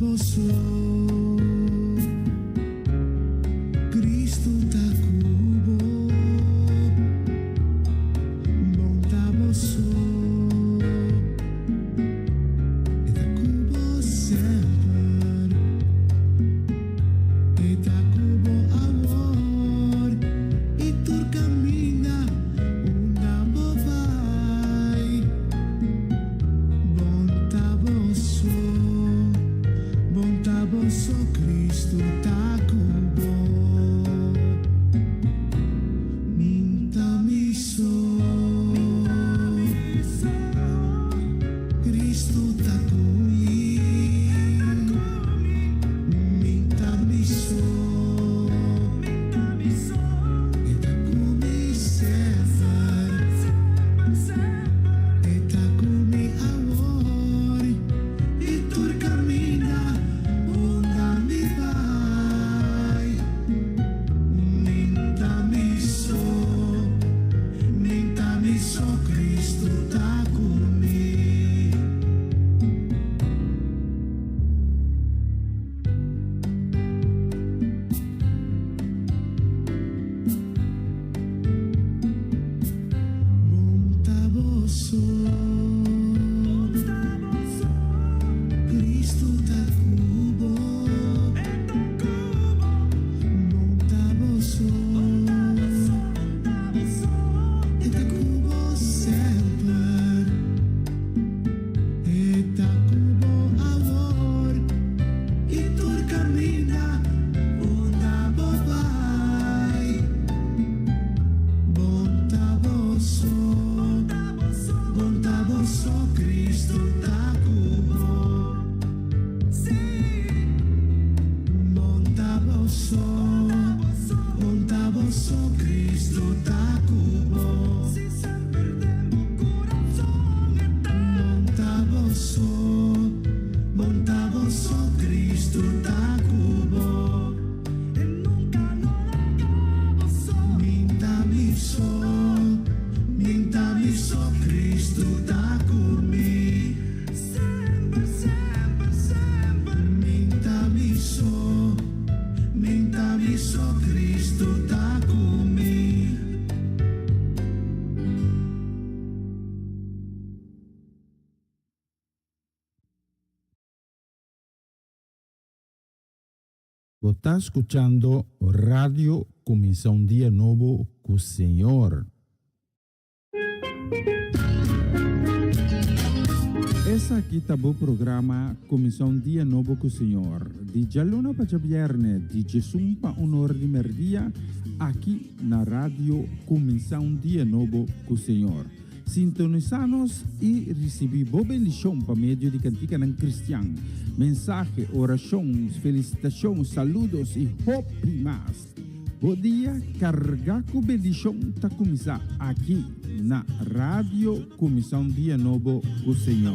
Você está escuchando Radio Começa um Dia Novo com o Senhor. Esse aqui tá o programa Começa um Dia Novo com o Senhor. De Jaluna para Viernes, de Jesus para honor de merdia, aqui na rádio Começa um Dia Novo com o Senhor. Sintonizanos e recebi boa bendição para meio de cantiga não cristã. Mensagem, orações, felicitações, saludos e hope mais. Bom dia, carregar com bendição está começar aqui na rádio Começa um Dia Novo com o Senhor.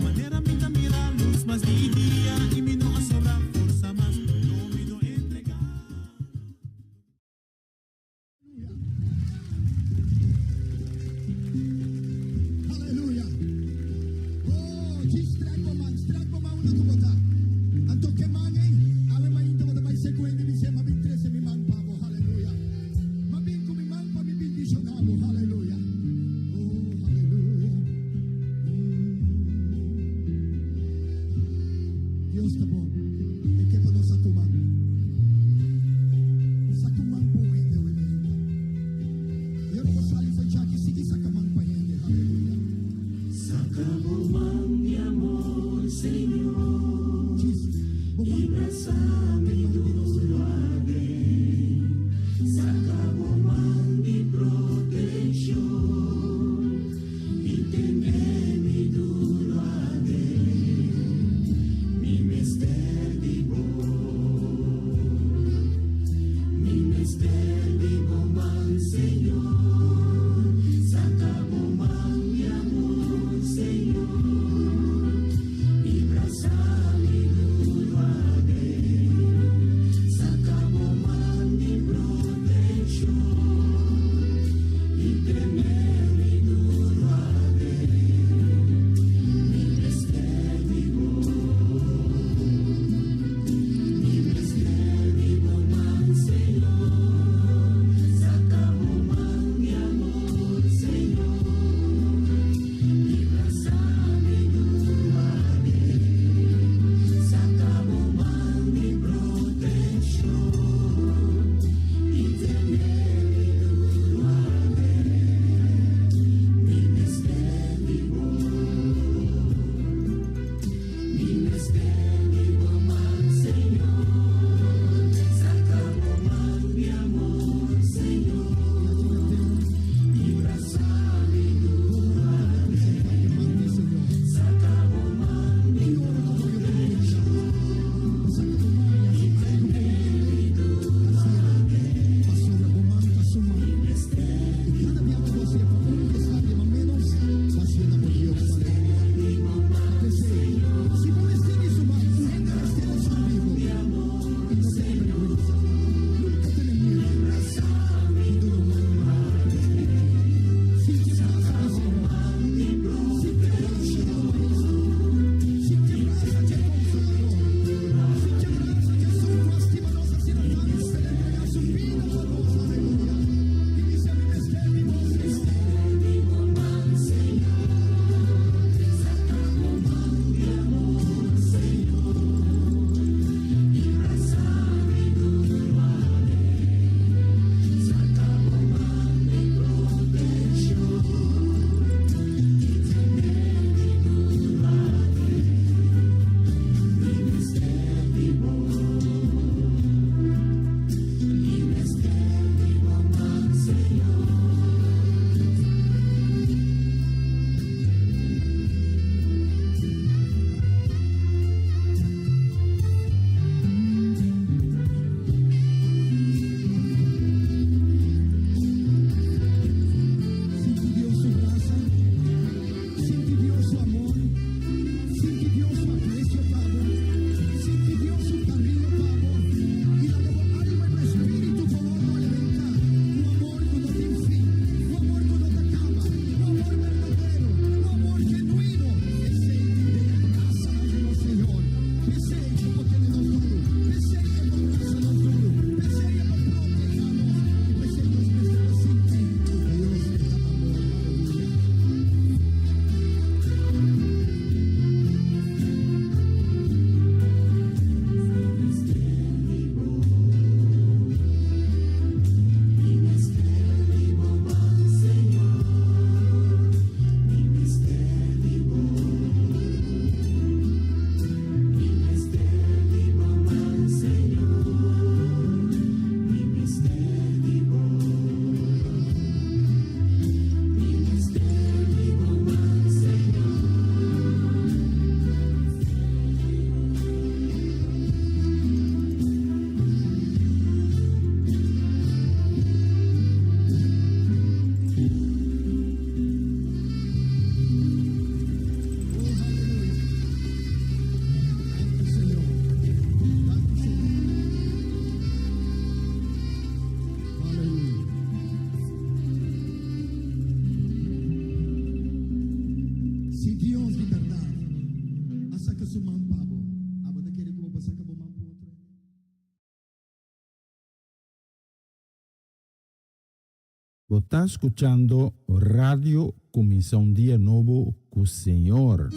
Você está escuchando Radio Comissão Dia Novo com o Senhor.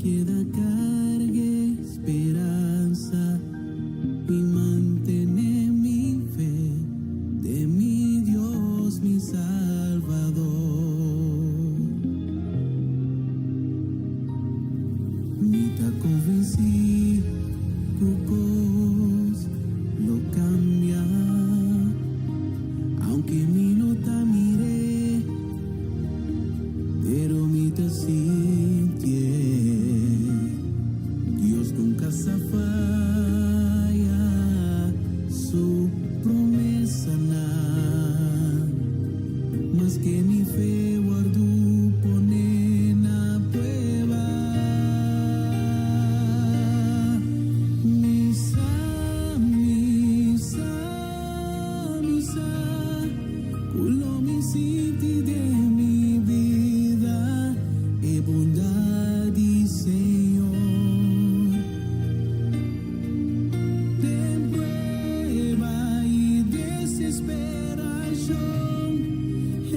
queda cargue esperanza y mantener mi fe de mi Dios, mi Salvador. Me ta convencí que cos lo cambia, aunque mi no ta miré, pero mi ta sintié. Dios nunca se falla, su promesa nada, más que mi fe guardo ponen a prueba. Misa, misa, misa, culo mi siti de mi vida e bondad y Señor. De prueba y desesperación,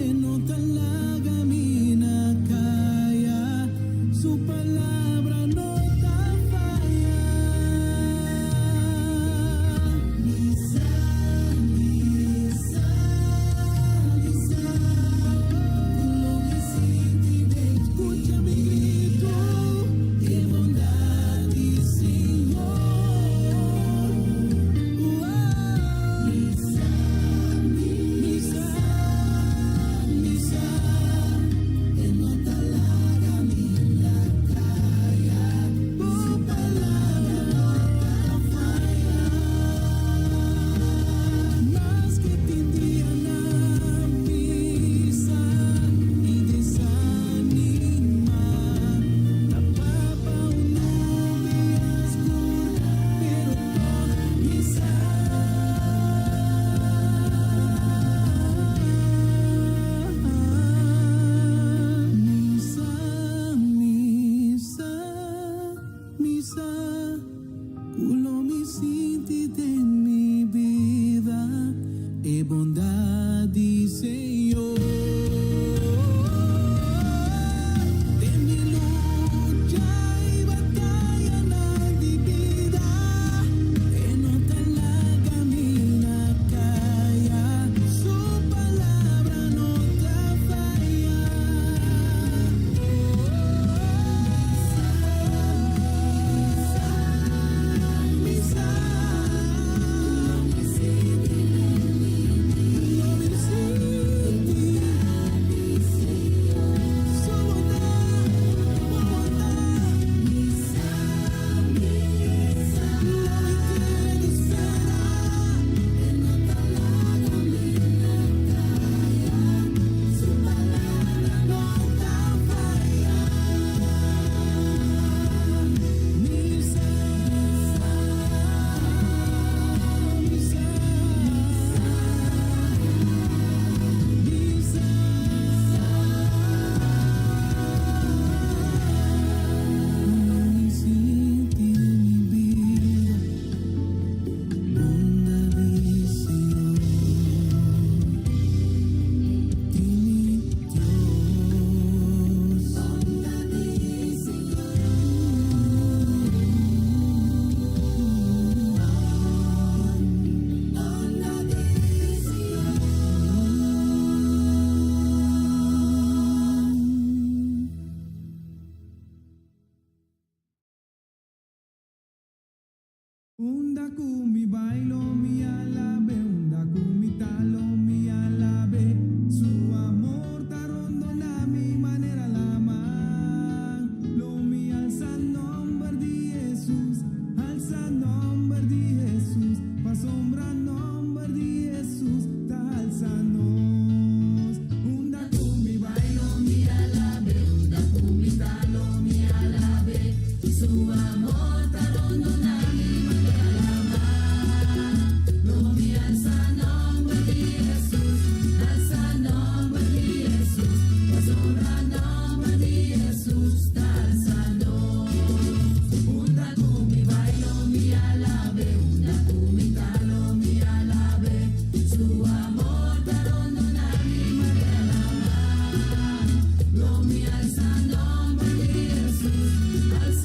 en otra la camina calla, su palabra no ta falla. Misa, misa, misa, lo que siente, escucha mi grito, qué bondad y Señor. Misa, misa, misa, en otra la camina calla, su palabra no ta falla. Más que tendría la misa y desanima, la papa uno veas cura, pero por misa. Misa, misa, misa, culo mi sinti de mi vida e bondad y Señor. De mi lucha y batalla nadie vida, en otra la camina calla, su palabra no ta falla. Misa, Unda kumi bailo mi alabe, unda kumi talo mi alabe, su amor ta rondona mi manera la man, lo mi alza nombre de Jesús, alza nombre de Jesús, pa sombra nombre de Jesús, ta alzanos. Unda kumi bailo mi alabe, unda kumi talo mi alabe, su amor ta rondona mi manera la man, lo mi alza nombre de Jesús, alza nombre de Jesús, pa sombra nombre de Jesús, ta alzanos. Unda kumi bailo mi alabe, unda kumi talo mi alabe, su amor ta rondona mi manera la man, lo mi alza nombre de Jesús, alza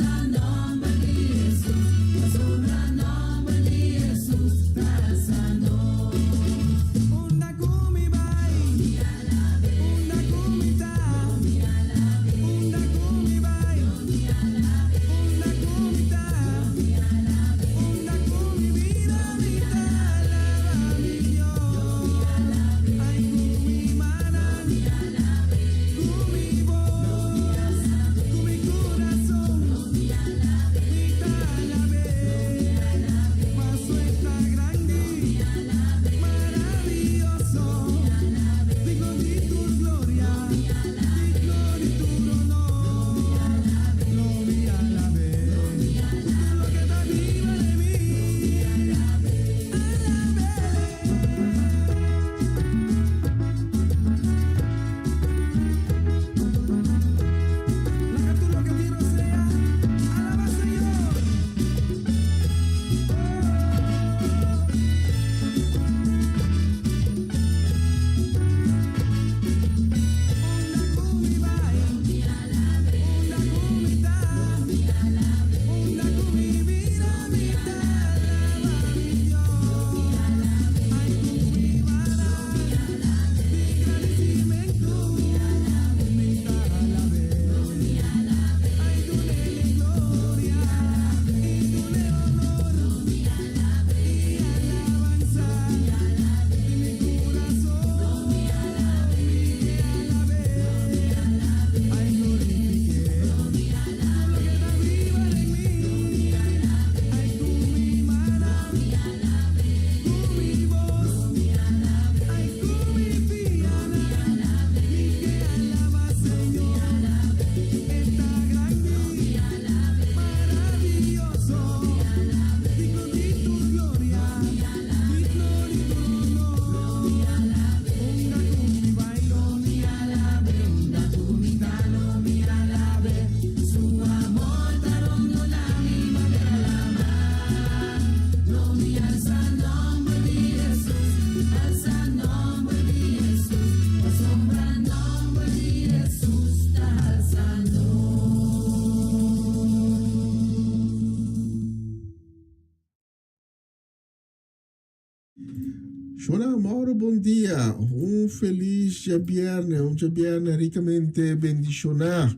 Shona Mauro, bom dia. Um feliz dia ricamente bendicionado.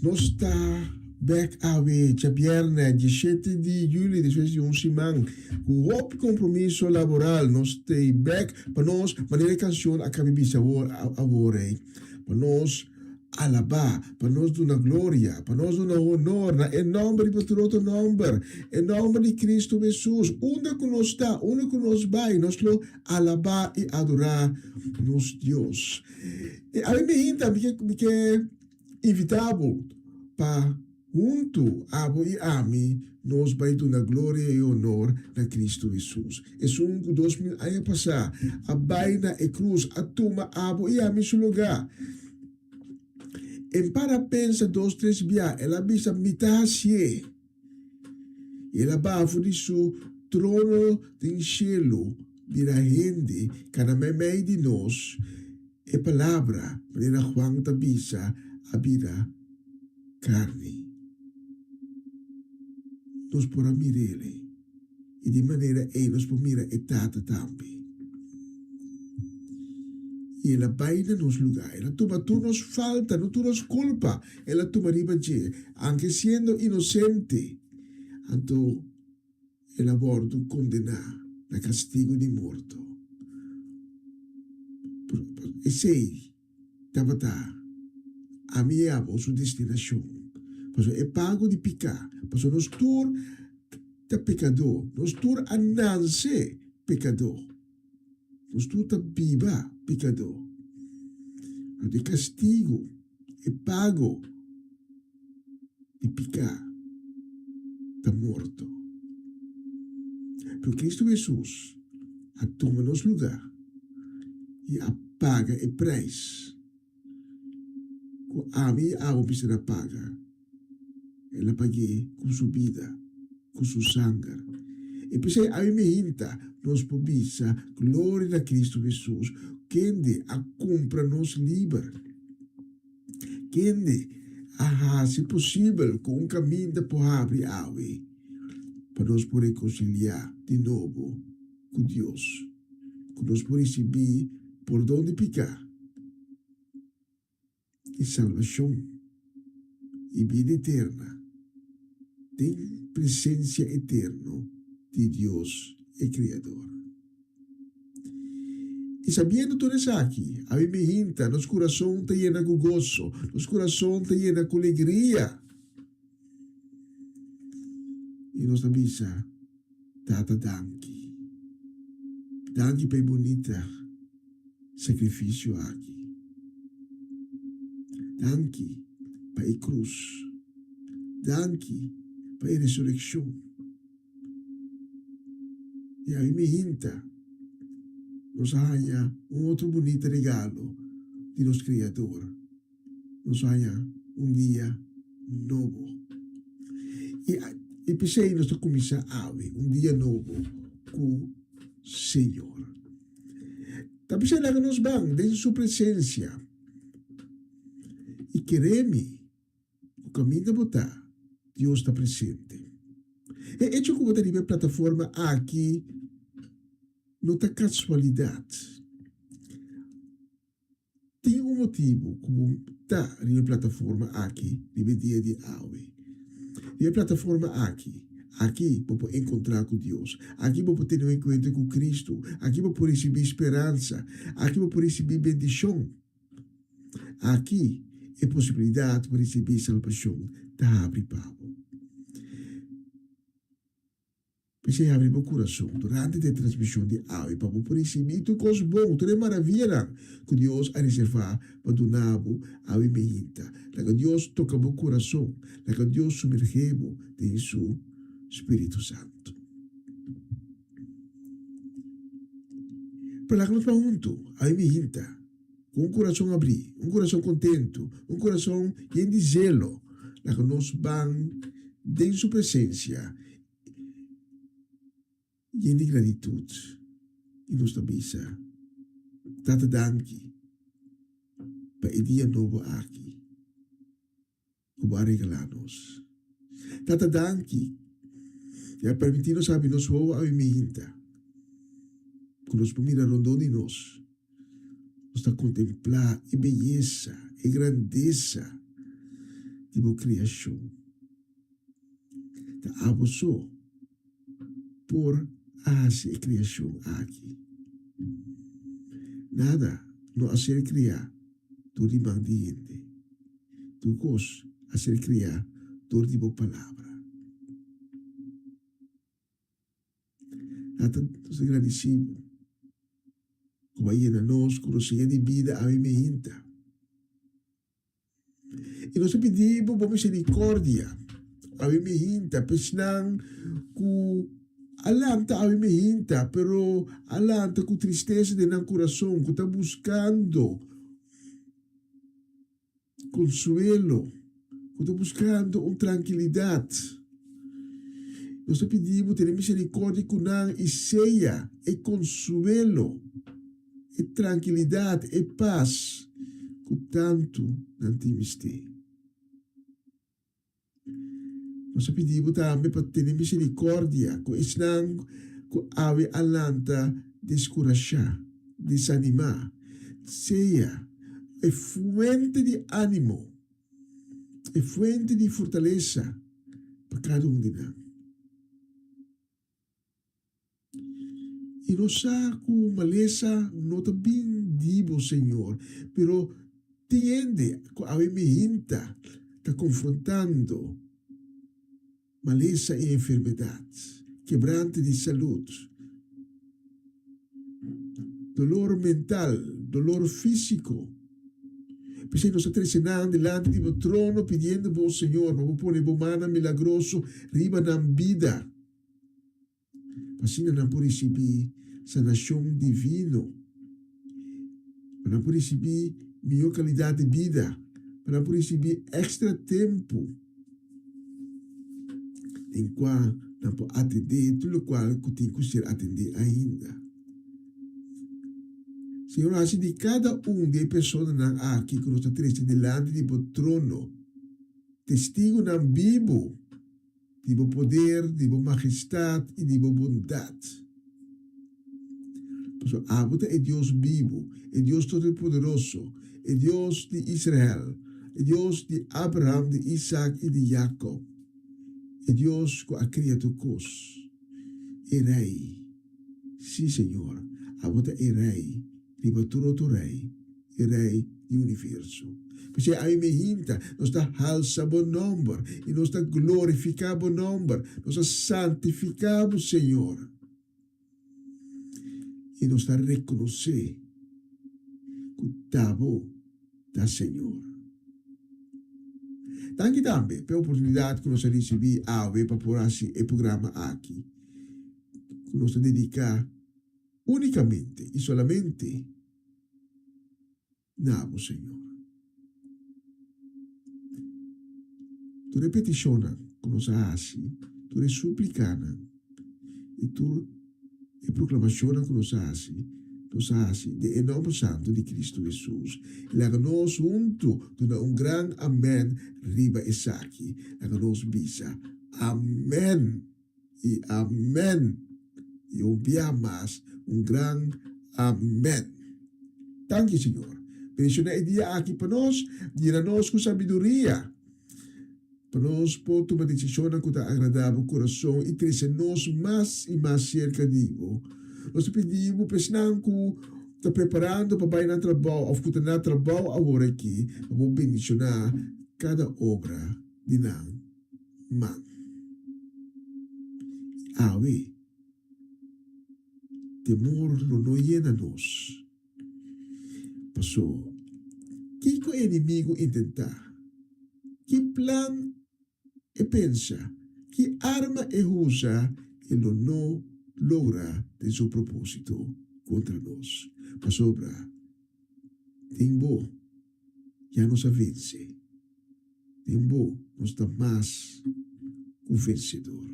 Nós está back away, dia 17 de julho de 2011, com o compromisso laboral. Nós está back para nós, maneira canção a cabibisa agora, para nós alabar, para nós dar glória, para nós dar honor, em nome de outro nome, em nome de Cristo Jesus, onde que nós está, onde que nós vai, nós lo alabar e adorar nos Deus. E a mim me inta, que é invitável para junto a e a mim, nós vai dar glória e honor a Cristo Jesus. É um 2000 anos passar, a baina e cruz, a tuma abo e a mim seu lugar. Em para pensa 2, 3 dia, ela bisa mitasie. Ela bafo de su trono de cielo, vira gente, cada meio de nós, e palavra, para Juan tabisa, a vida carne. Nós por mirele, e de maneira nós por mira e tata também. E ela vai nos lugar, ela toma tu nos falta, não tu nos culpa, ela toma riba de, anche sendo inocente, anto ela bordo condenar na castigo de morto. E sei, tabata, a minha sua destinação, mas é pago de picar, mas nós tur ta pecador, nós tur ananse pecador. Nós tu tá viva, pecador. De castigo e pago de picar, tá morto. Porque Cristo Jesus toma nosso lugar e apaga e preço. A mim, a precisa paga. Ela paguei com sua vida, com seu sangue. E pensei, a mim me inta, nós pobisa, glória a Cristo Jesus, quem a compra nos livre. Quem se possível, com um caminho de pobre ave, para nós poder reconciliar de novo com Deus, que nós podemos receber por onde picar, e salvação, e vida eterna, tem presença eterna de Deus e Criador. E sabendo tudo isso aqui, a mim me inta, nosso coração está lleno com gozo, nosso coração está lleno com alegria. E nós avisa, tata danki. Danki para bonita sacrifício aqui. Danki para a cruz. Danki para a ressurreição. E a mim me inta, nos haya outro bonito regalo de nosso Criador. Nos haya dia novo. E pensei nós começar a dia novo com o Senhor. Tá pensei lá que nós vamos, desde sua presença. E queremos o caminho de botar, Deus está presente. E hecho como tem a plataforma aqui, não é casualidade. Tem motivo como está na plataforma aqui, no dia de hoje. Na plataforma aqui vou encontrar com Deus. Aqui vou ter um encontro com Cristo. Aqui vou receber esperança. Aqui vou receber bendição. Aqui é possibilidade para receber salvação. Está abripado. Pensei abrir meu coração durante a transmissão de áudio para poder receber tudo coisas boas, tudo é maravilha que Deus a reservar para donar a mim. Que Deus toca meu coração, que Deus submergeu em seu Espírito Santo. Para que nós juntos, a mim, com um coração abrir, um coração contente, um coração cheio de zelo, que nós vamos em sua presença, e de gratitude, e nos avisa, tata danki, para o dia novo aqui, que vai regalar-nos. Tata danki, e a permitir-nos abrir nos voos a minha, quando nós mirar rondon de nós está a contemplar a beleza, a grandeza de uma criação. Da abo só por a criação aqui. Nada não a ser criar do rimandiente. Tu cos a ser criar do tipo palavra. Nada nos agradecemos. Como aí na nós, com o de vida, a mim inta. E nós pedimos por misericórdia, a mim inta, pesnang ku alanta a mim inta, pero alanta com tristeza de nosso coração, que está buscando consuelo, que está buscando tranquilidade. Nós pedimos ter misericórdia com nós e ceia, e consuelo, e tranquilidade, e paz, que tanto não temos. Nós pedimos também para ter misericórdia com isso que ave alanta descorajar, desanimar, seja é fuente de ânimo, é fuente de fortaleza para cada um de nós. E nós com maleza não está bem divo, Senhor, pero tiende a me está confrontando maleza e enfermidade, quebrante de saúde, dolor mental, dolor físico. Pensei nós estamos delante de meu trono pedindo ao Senhor, para pôr uma mano milagroso riba na vida. Assim não por receber sanação divino, para por receber melhor qualidade de vida, para por receber extra tempo, em qual não pode atender tudo o qual tem que ser atender ainda. Senhor, assim de cada de pessoas aqui que nós estamos delante de o trono, testigo não vivo, de o poder, de a majestade e de a bondade. Então, Abba é Deus vivo, é Deus todo-poderoso, é Deus de Israel, é Deus de Abraão, de Isaac e de Jacob. É Deus que a criatura é rei. Sim, Senhor. Abba é rei. Ribaturo tu rei. É rei do universo. Porque aí me hinta, nós está halsa bom nome, e nós está glorificar bom nome, nós está santificar, Senhor. E nós está reconhecer que o tabo da Senhor. Tanto também pela oportunidade que nós recebemos para por assim o programa aqui, que nós dedicar unicamente e solamente na Senhor. Tu repeticiona que nós assim, tu suplicana e tu proclamaciona que nós assim, de nome santo de Cristo Jesus. Lega nós junto, tu grande amém, riba esaki. Lega nós bisa, amém e amém. E obiamas, grande amém. Thank you, Senhor. Pensiona e dia aqui para nós, dira nós com sabedoria. Para nós, pode tomar decisão que está agradável ao coração e crescer nós mais e mais cerca de Deus. Nós pedimos, pensando que está preparando para ir no trabalho, ou que está no trabalho agora aqui, para bendicionar cada obra de nós. Mas, temor não llena nós. Passou. Que o inimigo intentar? Que plan e pensa? Que arma e usa? Ele não logra de seu propósito contra nós. Passou para. Tempo já nos vence. Tempo nos dá mais um vencedor.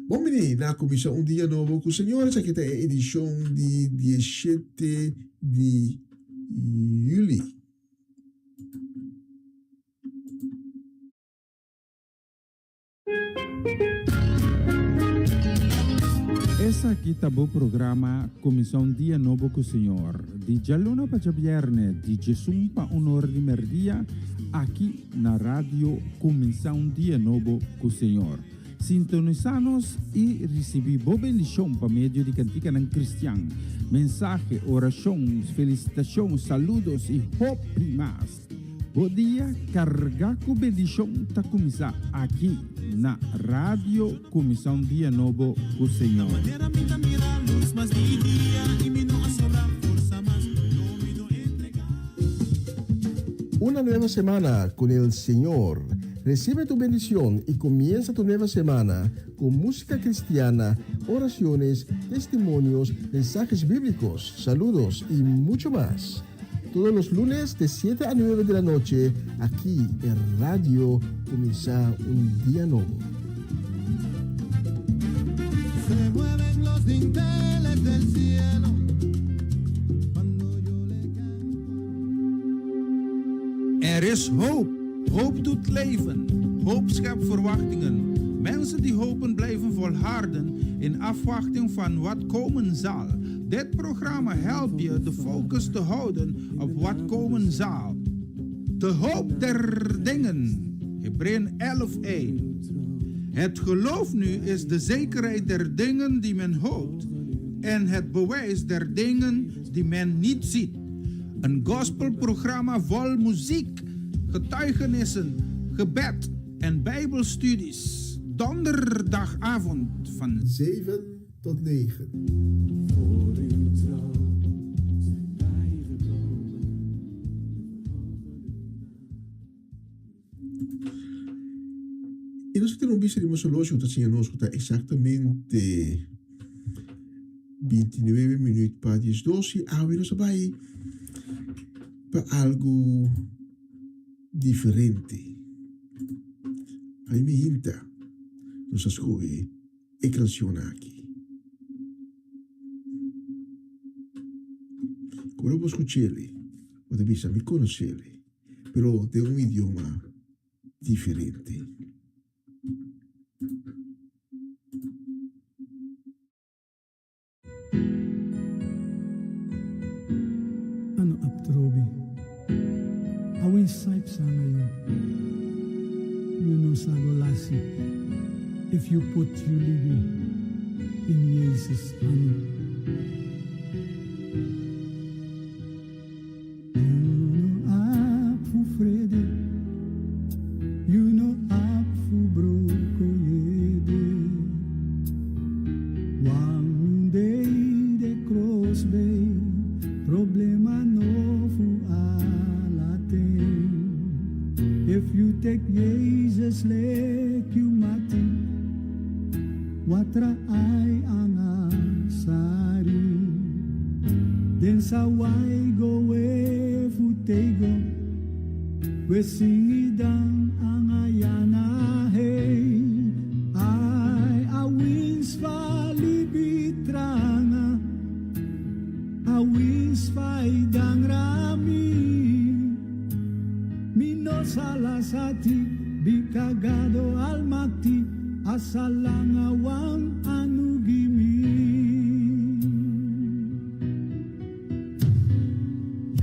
Bom, menino, na comissão dia novo com o Senhor, essa aqui é a edição de 17 de julho. Essa aqui tá o programa Comissão Dia Novo com o Senhor. De Jaluna para Viernes, de Jesus para Honor de Merdia, aqui na rádio Comissão Dia Novo com o Senhor. Sintonizanos e recebi boa bendição para meio de cantiga não cristã. Mensagem, orações, felicitações, saludos e hope mais. Bom dia, carregar com bendição está começar aqui na rádio Comissão Dia Novo com o Senhor. Una nueva semana con el Señor. Recibe tu bendición y comienza tu nueva semana con música cristiana, oraciones, testimonios, mensajes bíblicos, saludos y mucho más. Todos los lunes de 7 a 9 de la noche, aquí en Radio Comienza un Día Nuevo. Se mueven los dinteles del cielo cuando yo le canto. Er is hoop. Hoop doet leven. Hoop schept verwachtingen. Mensen die hopen blijven volharden in afwachting van wat komen zal. Dit programma helpt je de focus te houden op wat komen zal. De hoop der dingen. Hebreeën 11:1. Het geloof nu is de zekerheid der dingen die men hoopt en het bewijs der dingen die men niet ziet. Een gospelprogramma vol muziek, getuigenissen, gebed en bijbelstudies. Donderdagavond van 7 tot 9. Voor uw trouw zijn wij gekomen. E nós temos visto de Mosológico, está sendo está exatamente 29 minutos para 10:12. Agora nós vamos para algo diferente. Aí me inta, nós escolhe e canção aqui. Quando eu escutei-le, eu devia me conhecer-le, mas de idioma diferente. Ano aptrobi, awin saip sa ngayon. You know sagolasi, if you put your living in Jesus' ano. You know up for Freddy, you know up for Broko Yede. One day the cross bay, problema novo alaten. If you take Jesus like you mati, watra ay ang asari. Then sa way go we futego, we singidang ang ayana hey. Ay awins falibitranga, awins faidang rami. Mino salasati, bikagado almati, asalangawang anugimi.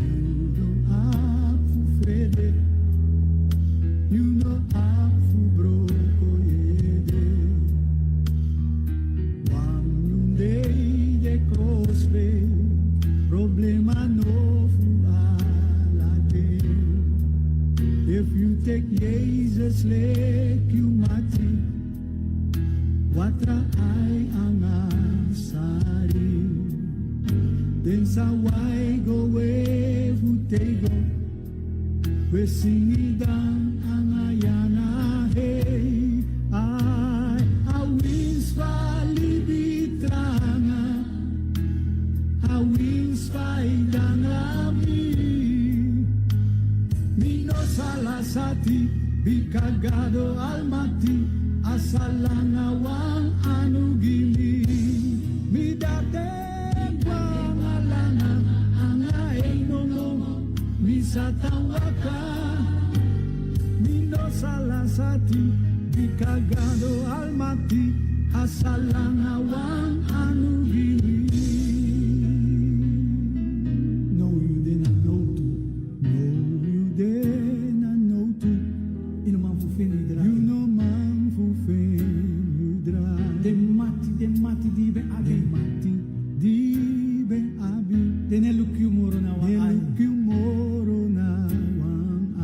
You know aku Frede, you know aku Broko Yede. One day the crossway, problema novo alate. If you take Jesus like you mati, watra ay ang asari. Then sa way go we futego, we singidang ang ayana hey. Ay awins falibitranga, awins faidang rami. Mino salasati, bikagado almati, asalangawang anugili. Midaten pangalana, ang aenomo, misatawaka. Mino salasati, bikagado almati, asalangawang anugili. No, you did not know to. No, you did not know to. You know man fu finidra. You know man fu finidra. De mati di be abi. De mati di be abi. De ne lukyu moro na wa ay. Lukyu moro na wa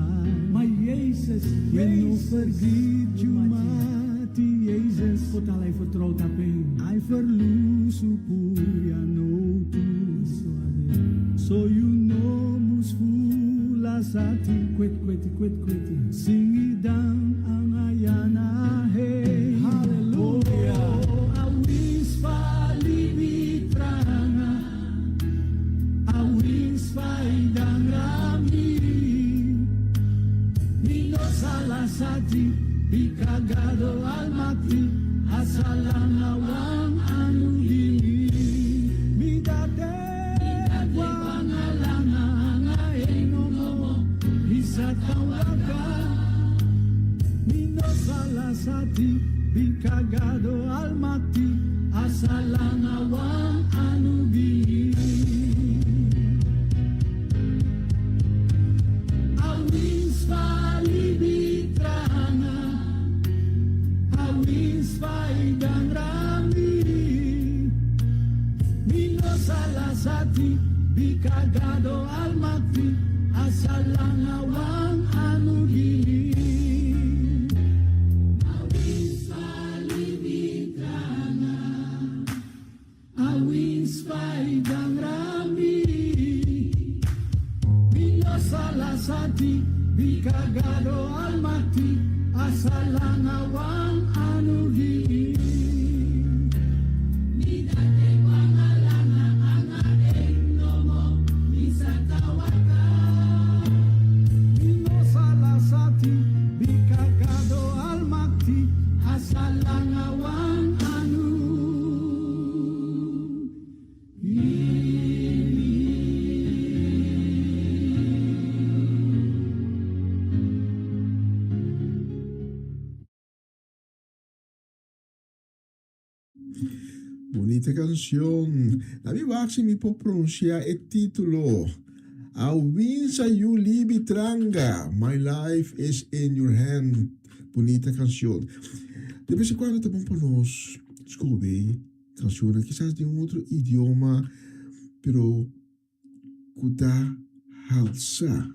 ay. My Jesus, when no forgive you mati Jesus. Potalay vertrouwt op hem. I verloos upuya no to. So you know mus fula sati. Kweti. Singi dan ang ayana hey. Hallelujah. Awis palibitranga. Awis paidang rami. Nino salasati. Bikagado almati. Asalangawang anugili. Midate wangalanga enomo. Isa tawaga. Nino salasati. Bikagado almati. Asalangawang anugili. Awis palibitranga. Awis paidang rami. Mino salasati. Bikagado almati. Asalangawang anugili. Awis palibitranga. Awis paidang rami. Mino salasati. Bikagado almati. Asalangawang anugili. Midate wangalanga anga endomo. Bisa tawaka. Mino salasati. Bikagado almati. Asalangawang Bonita canción. La mia voce mi può pronunciare il titolo. Awinsa you libi tranga. My life is in your hand. Bonita canción. De vez en cuando también podemos descubrir canciones quizás de un otro idioma, pero kuda alza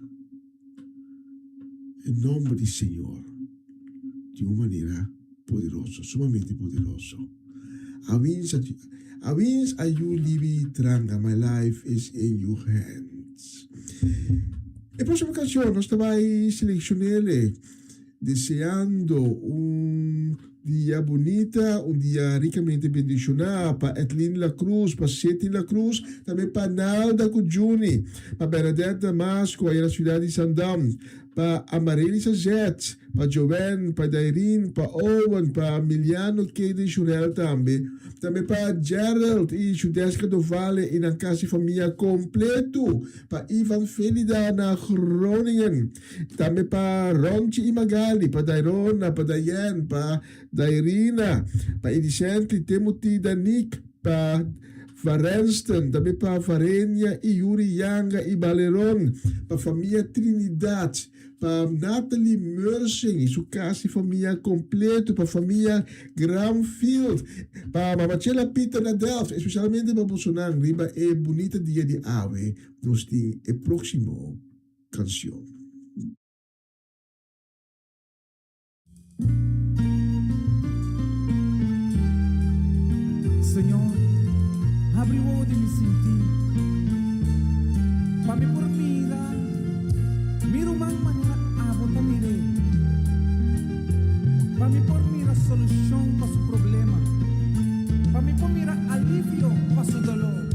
el nombre del Señor de una manera poderosa, sumamente poderosa. Awins ayu libi tranga, my life is in your hands. La próxima canción nos estaba ahí seleccionarle, deseando un día bonita, un día ricamente bendicionado para Etlin La Cruz, para Seti La Cruz, también para Nalda Cujuni, para Bernadette Damasco, ahí en la ciudad de Sandam, para Amareli Sazet, para Joven, para Dairin, para Owen, para Emiliano Kede Jurel também para Gerald e Judesca do Vale e na casa família completo, para Ivan Felida na Groningen, também para Ronchi e Magali, para Dairona, para Dayen, para Dairina, para Edicente, Timothy, Danik, para Varensten, também para Varenia e Yuri Yanga e Baleron, para família Trinidad, para Natalie Mersing e sua casa e família completo, para família Gramfield, para Mamachela Pita na Delft, especialmente para Bolsonaro, riba e bonita dia de ave, nos tem a próxima canção. Senhor, abre o olho de me sentir. Para me por mira, miro uma maneira a botar mire. Para me por mira solução para seu problema. Para me por mira alívio para seu dolor.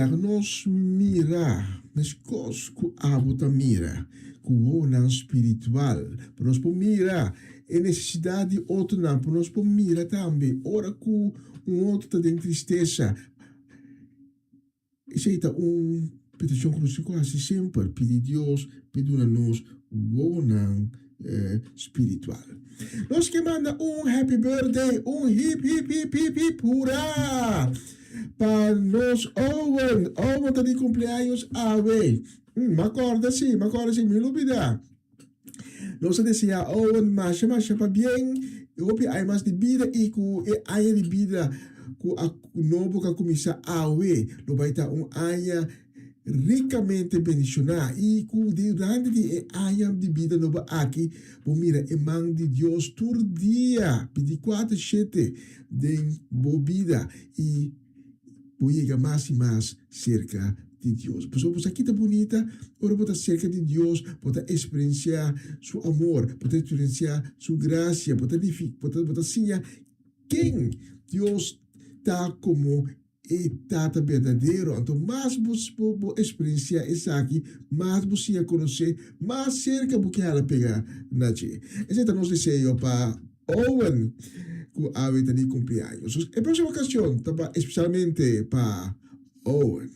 la nos mira, mas cos ku abuta mira, ku o espiritual, para nos mira a necessidade de outro não, para nos mira também, ora ku outro tem tristeza. Isso aí tá petição que nós quase sempre pedir Deus, pedir-nos o espiritual. Nós que manda happy birthday, hip hip hip hip hip, hurra! Para nos Owen tá de cumpleaños ave. Me acorda sim, me olvida. Nós deseja Owen mas para bem, eu há mais de vida e há de vida ku a novo que começa a ver, lo vai estar aya ricamente bendicionado e ku durante de aya de vida nova aqui, bom mira, emang de Deus todo dia, 24/7 de vida e chega mais e mais cerca de Deus. Pues aqui tá bonita, ora pode cerca de Deus, pode experienciar seu amor, pode experienciar sua graça, pode ensinar quem Deus tá como etapa verdadeiro. Então, mais você experienciar isso aqui, mais você conhecer, mais cerca porque ela pegar na gente. Esse é o nosso desejo para Owen, que a vida de cumpleaños. A próxima ocasião, especialmente para Owen.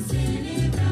Celebrar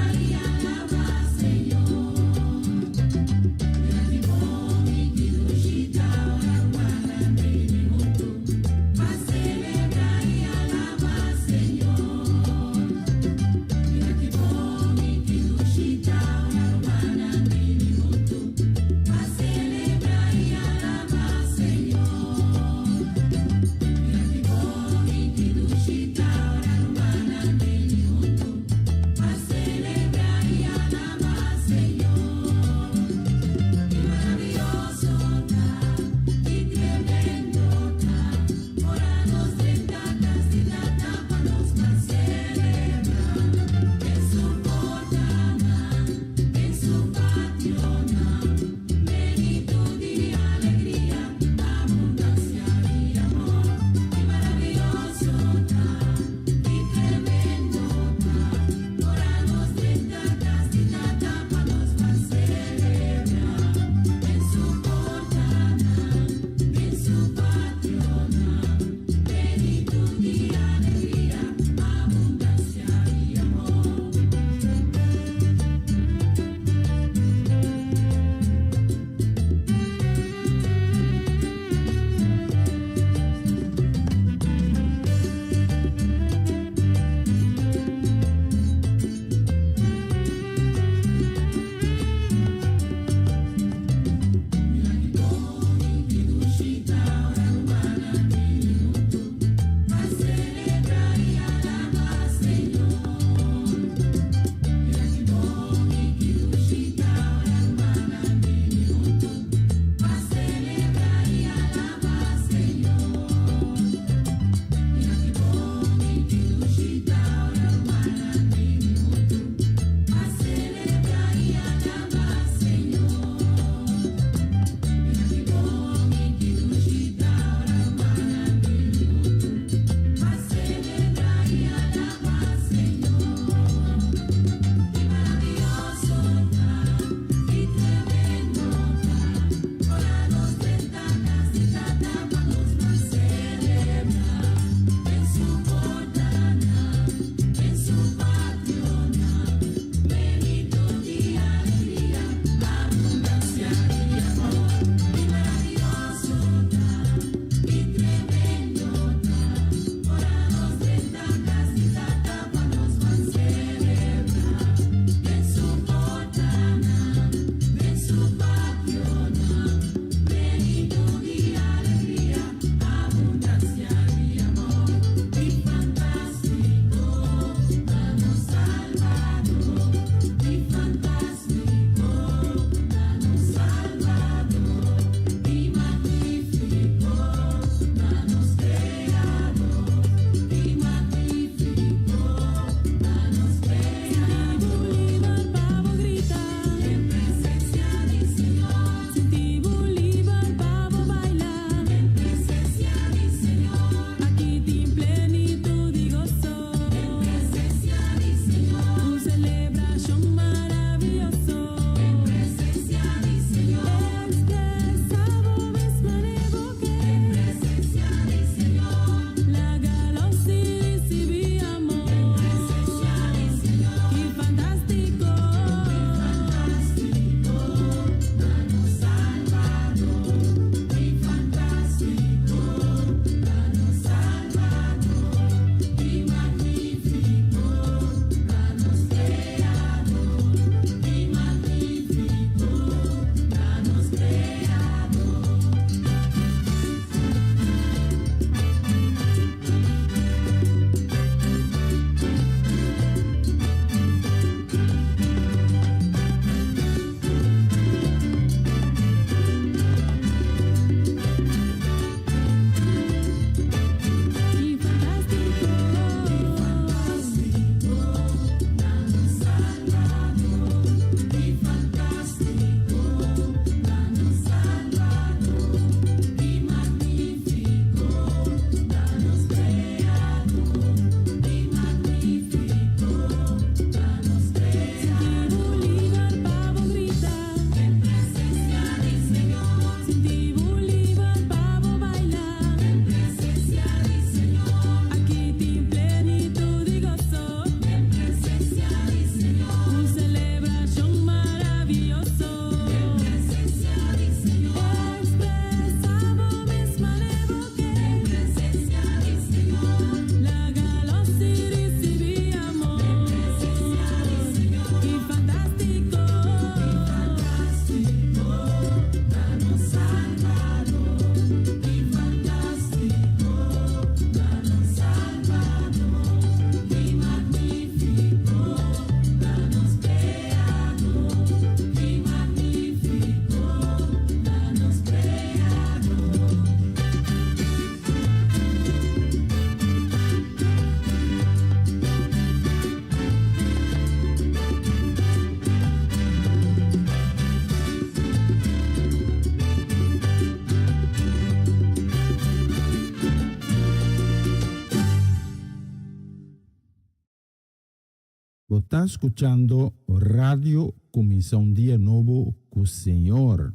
está escuchando Radio Comienza un Día Nuevo con Señor.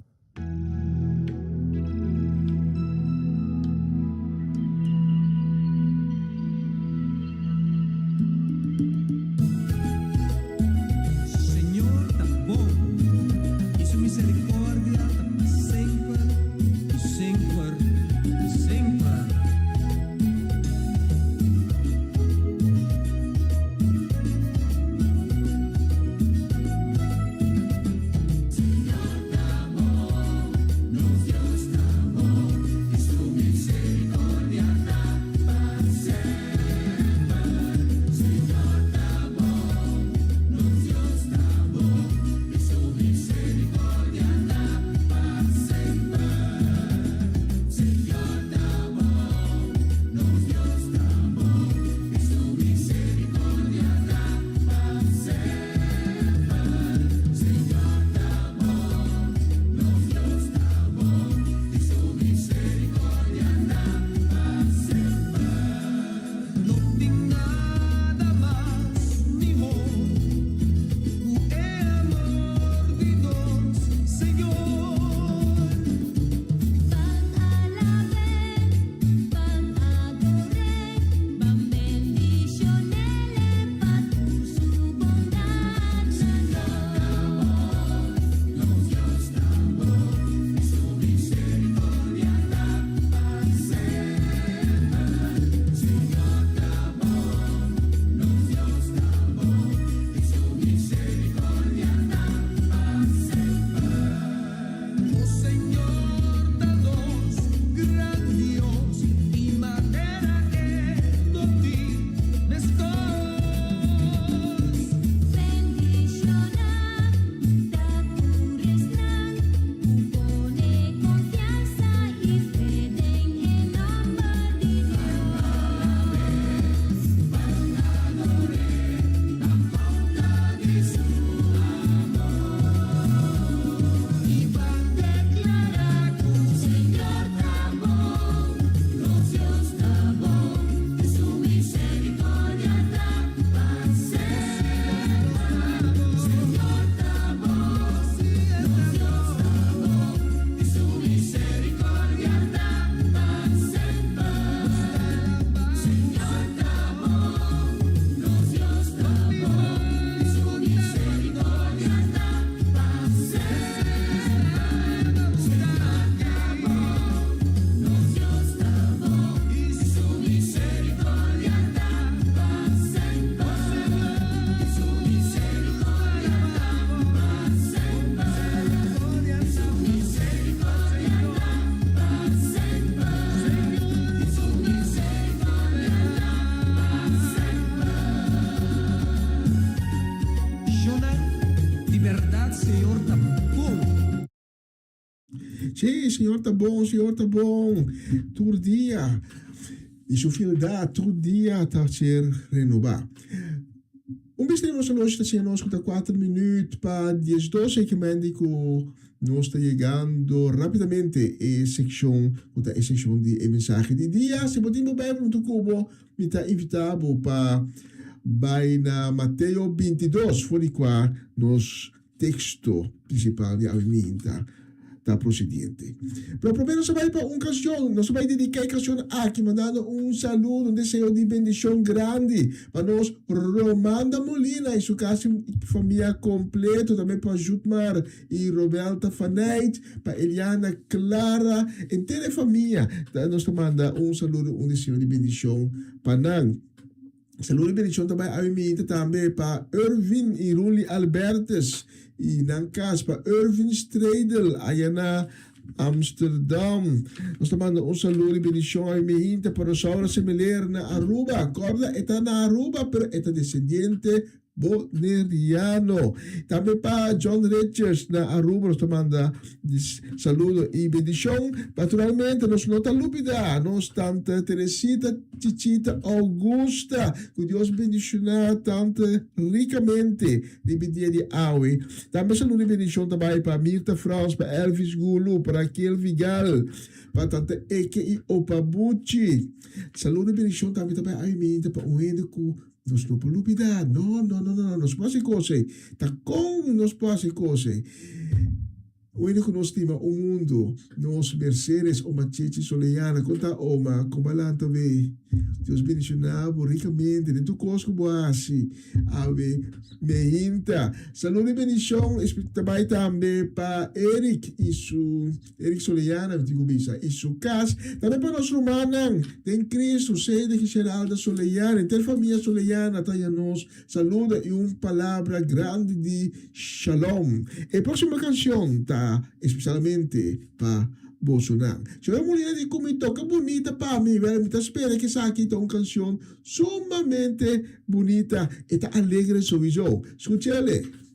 Señor tá bom e sua misericórdia tá sempre, sempre, sempre. Sim, Senhor tá bom, Senhor tá bom. Todo dia. E sua fidelidade, todo dia está ser renovar. Bistri nós está sendo nós 4 minutos para 10-12 que médico nós está chegando rapidamente a secção de mensagem de dia. Se podemos ver no cubo, me está invitado para vai na Mateus 22, fora qua nos texto principal de Alminta está procedente. Pero primeiro nós vai para uma canção, nós vai dedicar a canção aqui, mandando saludo, desejo de bendição grande para nós, Romanda Molina e sua casa família completa, também para Jutmar e Roberta Faneit, para Eliana Clara, inteira família, nós manda saludo, desejo de bendição para nós. Saludo e bendição também a mim também para Irvin e Ruli Albertus e Nankas para Irvin Stradel aí na Amsterdam. Nós também saludo e bendição a mim para Saura Semeler na Aruba. Corda está na Aruba, pero está descendiente Boneriano. Também para John Richards na Aruba, nós manda saludo e bendição. Naturalmente, nós nota lúpida, nós tanta Teresita, Chichita Augusta, que Deus bendicionar tanto ricamente de dia de Aue. Também saludo e bendição também para Mirta France, para Elvis Gulu, para Raquel Vigal, para tanta Eke e Opa Bucci. Saludo e bendição também a mim, para o Henrico Nos não polupidade. Não. Nos pode coisa. Tá com nos pode coisa. O único que nós temos o mundo, nós Mercedes, uma chichi soleiana, conta uma, como ela também, Deus bendicionado ricamente, dentro do cosco boasi, ave, meinta. Saúde e bendição, também também para Eric Soleiana, digo bisa, e sua casa, também para nós romanan, tem Cristo, sede que Geralda Soleiana, ter família Soleiana, taia nós, saúde e palavra grande de shalom. E a próxima canção, tá? Especialmente para Bolsonaro. Se eu mulher de comito, que bonita para mim, me espera que saque então uma canção sumamente bonita e está alegre sowieso. Escúchale.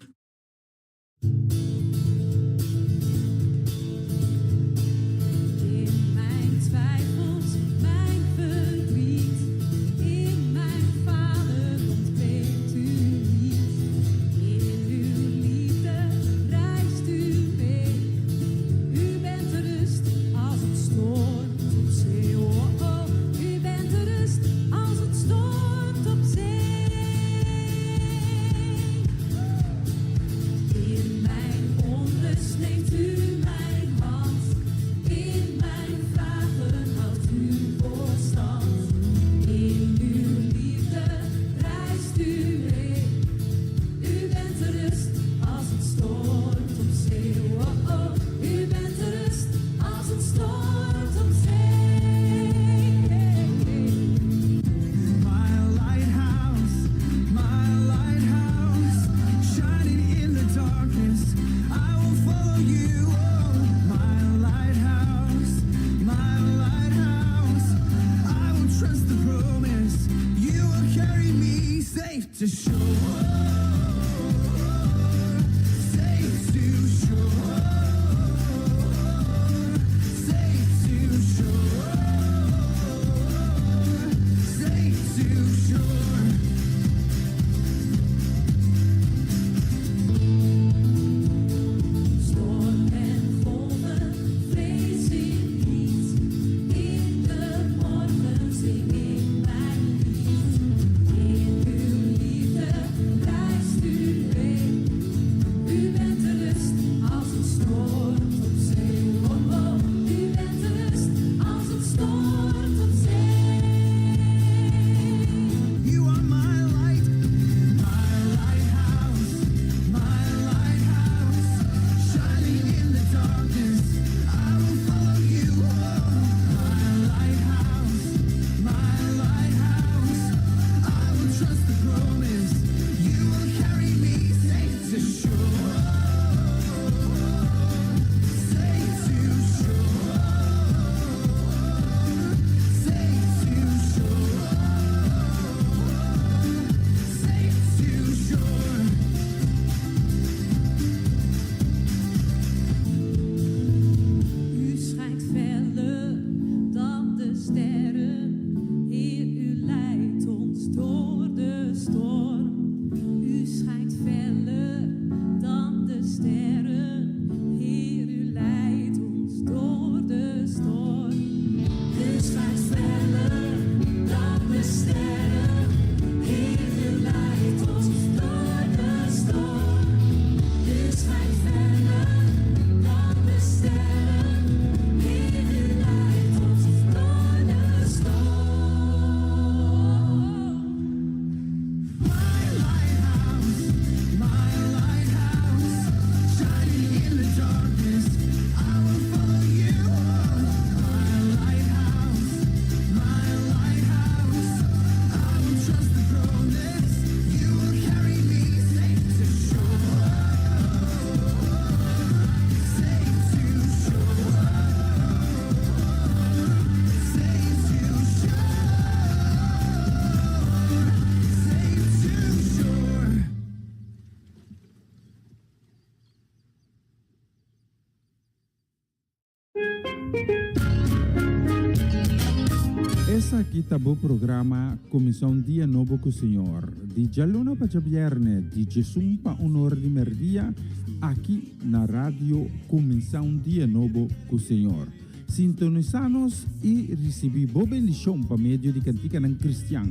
Essa aqui tá o programa Comissão Dia Novo com o Senhor. De Jaluna para Viernes, de Jesus para Honor de Merdia, aqui na rádio Comissão Dia Novo com o Senhor. Sintonizanos e recebi boa bendição por meio de cantiga não cristã.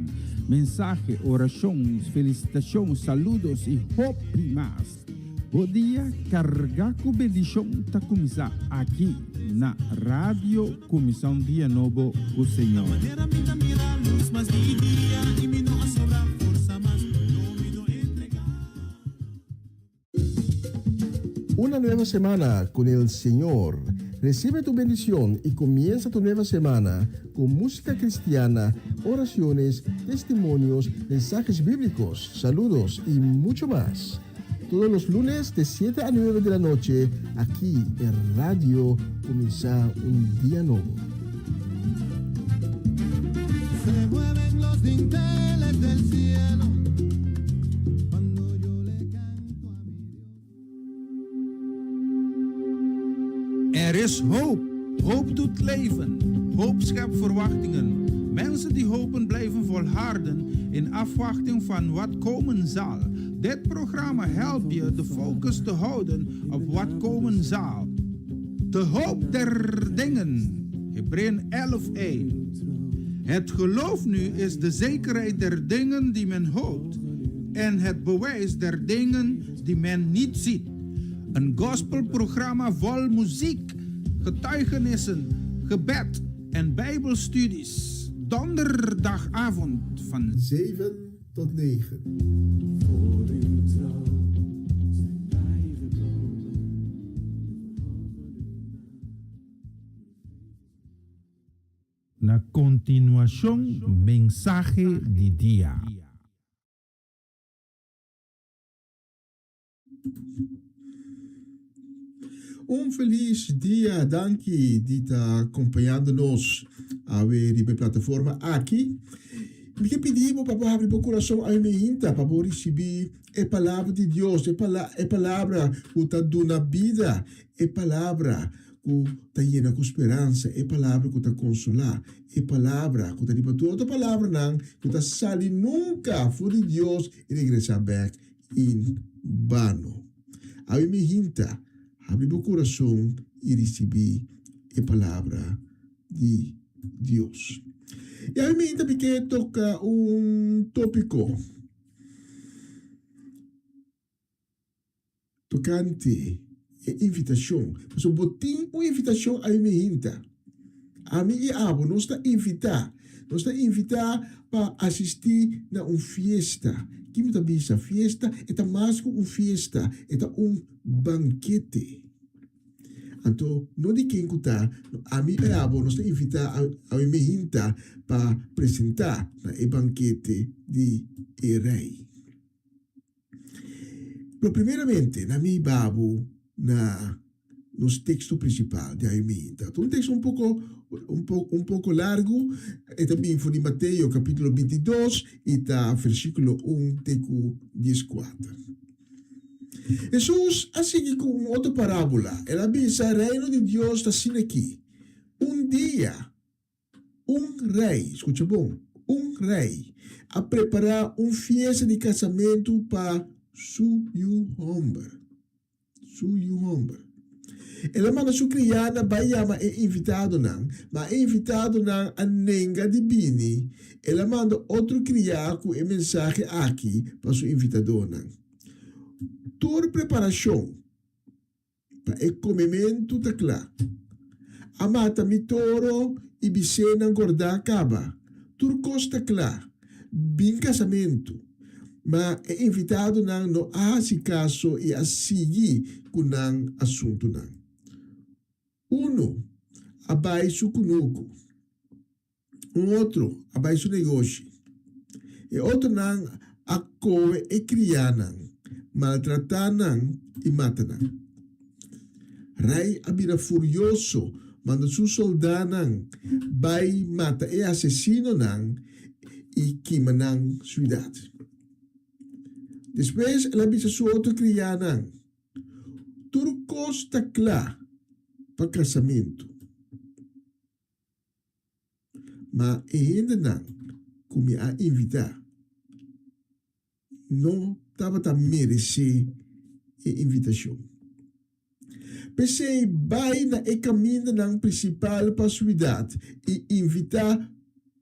Mensagem, orações, felicitações, saludos e hope mais. Bom dia, carregar com bendição está começar aqui na Rádio Comissão Dia Novo com o Senhor. Una nueva semana con el Señor. Recibe tu bendición y comienza tu nueva semana con música cristiana, oraciones, testimonios, mensajes bíblicos, saludos y mucho más. Todos los lunes de 7 a 9 de la noche, aquí en Radio Comienza un Día Nuevo. Se mueven los dinteles del cielo cuando yo le canto a mi Dios. Er is hoop. Hoop doet leven. Hoop schept verwachtingen. Mensen die hopen blijven volharden in afwachting van wat komen zal. Dit programma helpt je de focus te houden op wat komen zal. De hoop der dingen. Hebreeën 11:1. Het geloof nu is de zekerheid der dingen die men hoopt en het bewijs der dingen die men niet ziet. Een gospelprogramma vol muziek, getuigenissen, gebed en bijbelstudies. Donderdagavond van 7 tot 9. Voor uw trouw zijn wij gekomen. na continuación mensaje de día. Un feliz dia, danke die está acompanhando-nos a ver a plataforma aqui. Me pedimos para abrir o coração a minha para receber a palavra de Deus, a palavra que está dando vida, a palavra que está llena com esperança, a palavra que está consolar, a palavra que está libertando, outra palavra não, que está saindo nunca fora de Deus e regressar back em vano. A minha abrir o coração e receber a palavra de Deus. E a mim também quer tocar tópico tocante a invitação. Mas eu botei uma invitação a mim. A mim e a nós está invitar. Nós está invitar para assistir na uma fiesta. Que me também essa fiesta é mais que uma fiesta, é banquete. Então, não de quem está, a mim e a nós está invitar a mim para apresentar o banquete de rei. Pero primeiramente, na minha Bíblia, nos texto principal de Aimita. Um texto um pouco largo, e também foi de Mateus, capítulo 22, e está versículo 1 até 14. Jesus, assim com outra parábola, ela diz, o reino de Deus está assim aqui. Um dia, rei, escuta bom, rei, a preparar festa de casamento para sua homem. Ela manda sua criada, vai chamar invitado não, mas invitado não a nenga de bini. Ela manda outro criado com mensagem aqui para seu invitador não. Toda preparação para o comimento está claro. A mata mitoro e bicena engordar acaba. Tudo costa claro. Bem casamento. Mas é invitado não a se caso e a seguir com o assunto não. Abaixo conosco. Outro, abaixo negócio. E outro não, a coe e criar não. Maltratar não e matar não. Rei abira furioso, manda seu soldado não, vai matar e assassino não e queima não cidade. Depois, ela avisa sua outra criada. Tudo costa claro para casamento. Mas ainda não, como a invitar, não estava a merecer a invitação. Pensei, vai na e caminho na principal para a cidade e invitar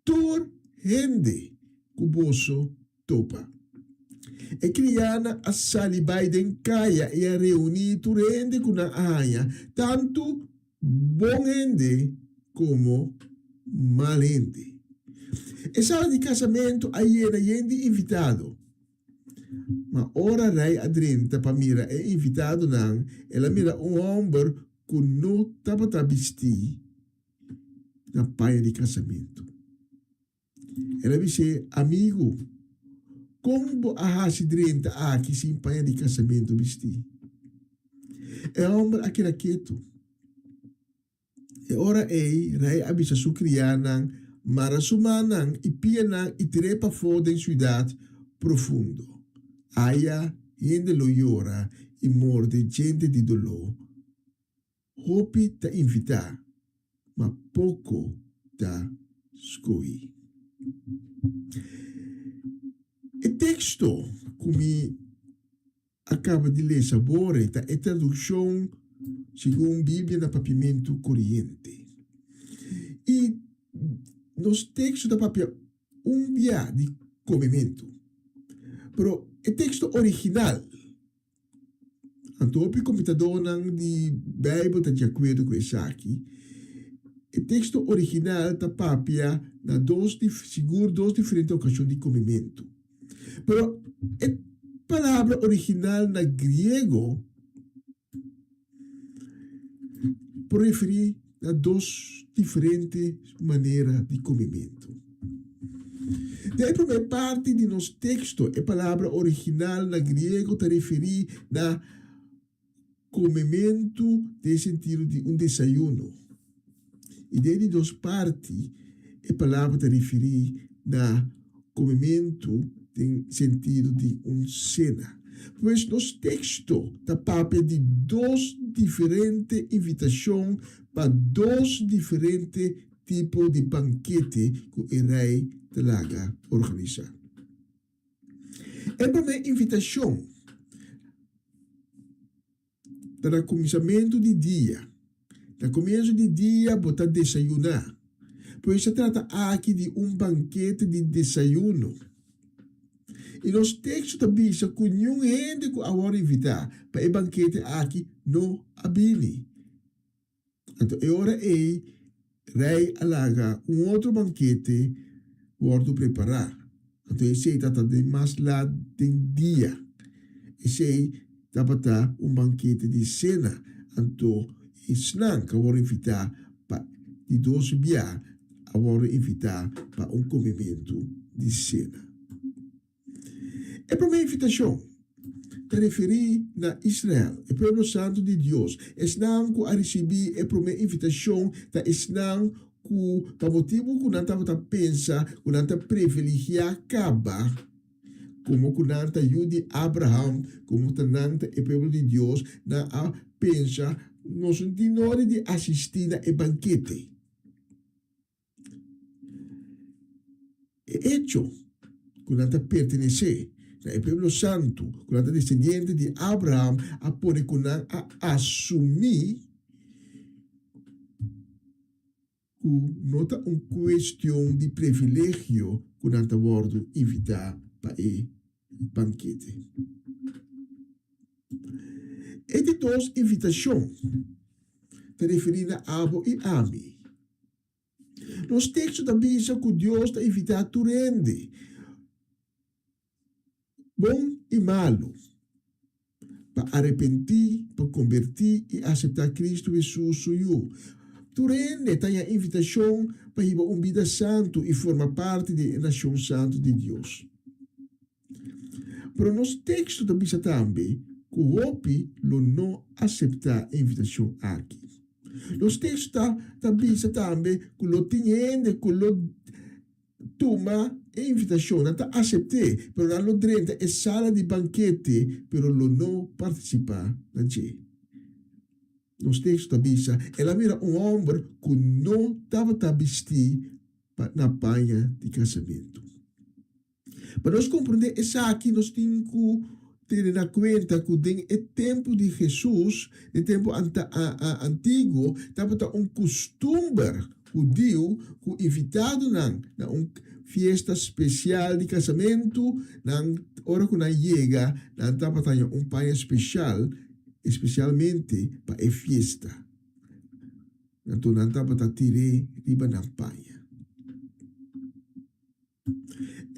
toda gente que bolso topa. E criana a sali Biden caia e a reunir toda gente com a aia, tanto bom gente como mal gente. E sala de casamento aí era gente invitado. Ma ora lei adrenta para mira é invitado não, ela mira homem que não estava vestido na paia de casamento. Ela disse, amigo, como a hasi drenta aqui sem paia de casamento vestir? É homem aqui na quieto. E ora rei abisa su crianan, mara sumanan e pianan e trepa fora em cidade profundo. Aya gente lo llora e morde gente di dolor. Hopi ta invitar, ma pouco ta scoi. E texto que acaba de ler sabore ta é tradução segundo Bíblia na papimento corriente. E nos textos da papel dia de comimento. Pero o texto original, antopi computador de Bíblia está de acordo com isso aqui, o texto original da papia na seguro duas diferentes ocasiões de comimento. Pero a palavra original na grego prefere a duas diferentes maneiras de comimento. Da primeira parte de nosso texto, a palavra original na grego está refere na comimento no sentido de desayuno. E de duas partes, a palavra está refere na comimento no sentido de cena. Pois nos textos da papel de duas diferentes invitações para dois diferentes tipos de banquete que o rei telaga organizar. A primeira invitação para o começamento de dia. No começo de dia, botar desayunar. Pois se trata aqui de banquete de desayuno. E nos textos também se que nenhum gente que agora invitar para o banquete aqui não abili. Então, agora rei alaga outro banquete wordo preparar. Então, esse está de mais lá de dia. Esse está banquete de cena. Então, isnan que agora invitar para de 12 dias, agora invitar para comimento de cena. A primeira invitação está referindo a Israel, o povo santo de Deus. Esnam que a receber a primeira invitação, está esnam que, para motivo que não estava a pensar, que não está privilegiar acaba, como que não está de Abraham, como que não está o povo de Deus, não a pensa, nós não temos de assistir a banquete. É hecho que não está pertencer. O povo santo, quando é descendente de Abraham, a poder assumir que não é uma questão de privilégio que não está bordo invitar para o banquete. E de duas invitações, está referindo a Abo e Ami. Nos textos da Bíblia que Deus está invitando a turende. Bom e malo, para arrepentir, para convertir e aceitar Cristo Jesus suyo. Turende tem a invitação para ir uma vida santo e formar parte da nação santa de Deus. Pero nos textos da Bíblia também, que o hopi não aceitar a invitação aqui. Nos textos da Bíblia também, que o tinhende, que o toma a invitação, não está aceitando, pero não drenta a sala de banquete, pero não participa na G. Nos textos da Bíblia, ela mira homem que não estava vestido na panha de casamento. Para nós compreender isso aqui, nós temos que ter na conta que den o tempo de Jesus, o tempo antigo, estava um costume judeu que invitado na festa especial de casamento, na hora que não chega, não estava um pai especial, especialmente para a festa. Então não estava tirar riba na paia.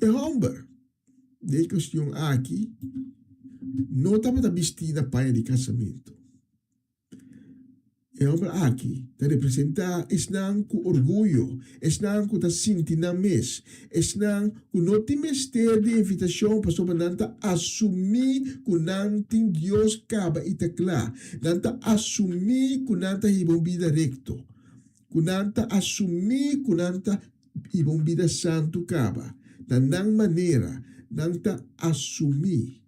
E homem, de questão aqui, não estava vestindo a paia de casamento. E homem aqui, está representar, esnan com orgulho, esnan com ta sinti na mes, esnan com não tem mestre de invitação para sobre nanta assumir que não tem Deus caba e tecla, nanta assumir que nanta hibom vida recto, que nanta assumir que nanta hibom vida santo caba, da nan maneira, nanta assumir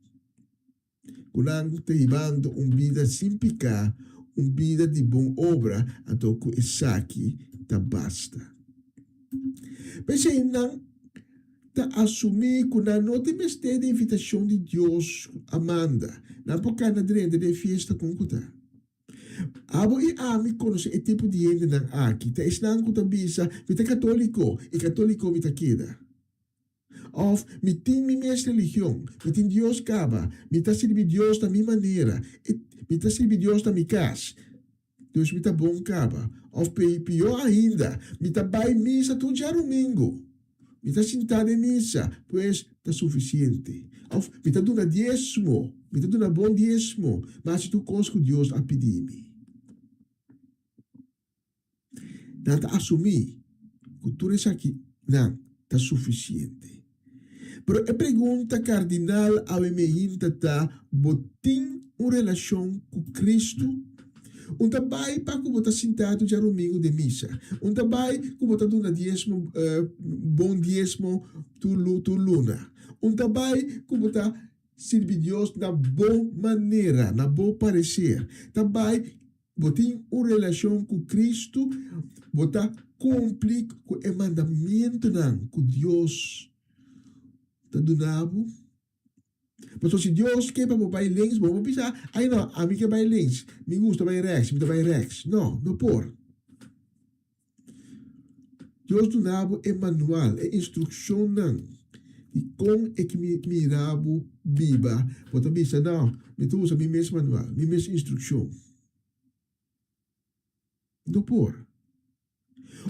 que nanta hibando vida simplica, vida de boa obra, até que isso aqui tá basta. Mas aí não tá assumir que não tem mais de invitação de Deus, Amanda, não porque na direita de festa com cuta. Abo e ami conhece o tipo de gente não aqui, tá esnan que tá bisa, mita católico, e católico mita queda. Of, me tem minha religião, me tem Deus caba, me tá servir Deus da minha maneira, me tá servir Deus da minha casa. Deus me tá bom caba. Of, pior ainda, me tá vai missa todo dia domingo. Me tá sentado em missa, pois tá suficiente. Of, me tá dando diezmo, me tá dando bom diezmo, mas se tu cosco Deus a pedir-me. Não tá assumir que tudo isso aqui, não, tá suficiente. Pero a pergunta cardinal a me tá botin uma relação com Cristo. Um trabalho para que você sentado já domingo de missa. Um trabalho que você dá diezmo, bom diezmo tu luna. Um trabalho que você serve Deus na boa maneira, na boa parecer. Trabalho botin uma relação com Cristo, você cumprir com o mandamento que Deus tá donado. Mas se Deus quer para vai links, vamos pensar, ai não, a mim que vai links, me gusta vai rex, me vai rex. Não, não por. Deus donado é manual, é instrução não. E com é que me mirabo biba, pode pensar não, me tu usa mi mesmo manual, mi mesmo instrução. Não por.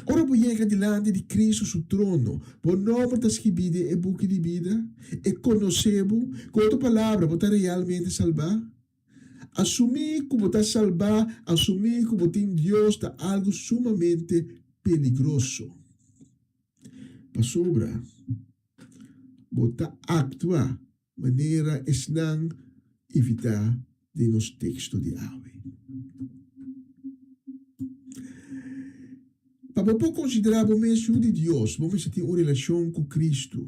Ora vou chegar diante de Cristo seu trono, por nome da escribida e book de vida, e conhecebo, com outra palavra, você realmente salvar. Assumir que você salvar, assumir que você tem Deus está algo sumamente perigoso. Para sobra, você atua maneira esnan evitar de nos texto de ave. Para você considerar o mesmo de Deus, você tem uma relação com Cristo.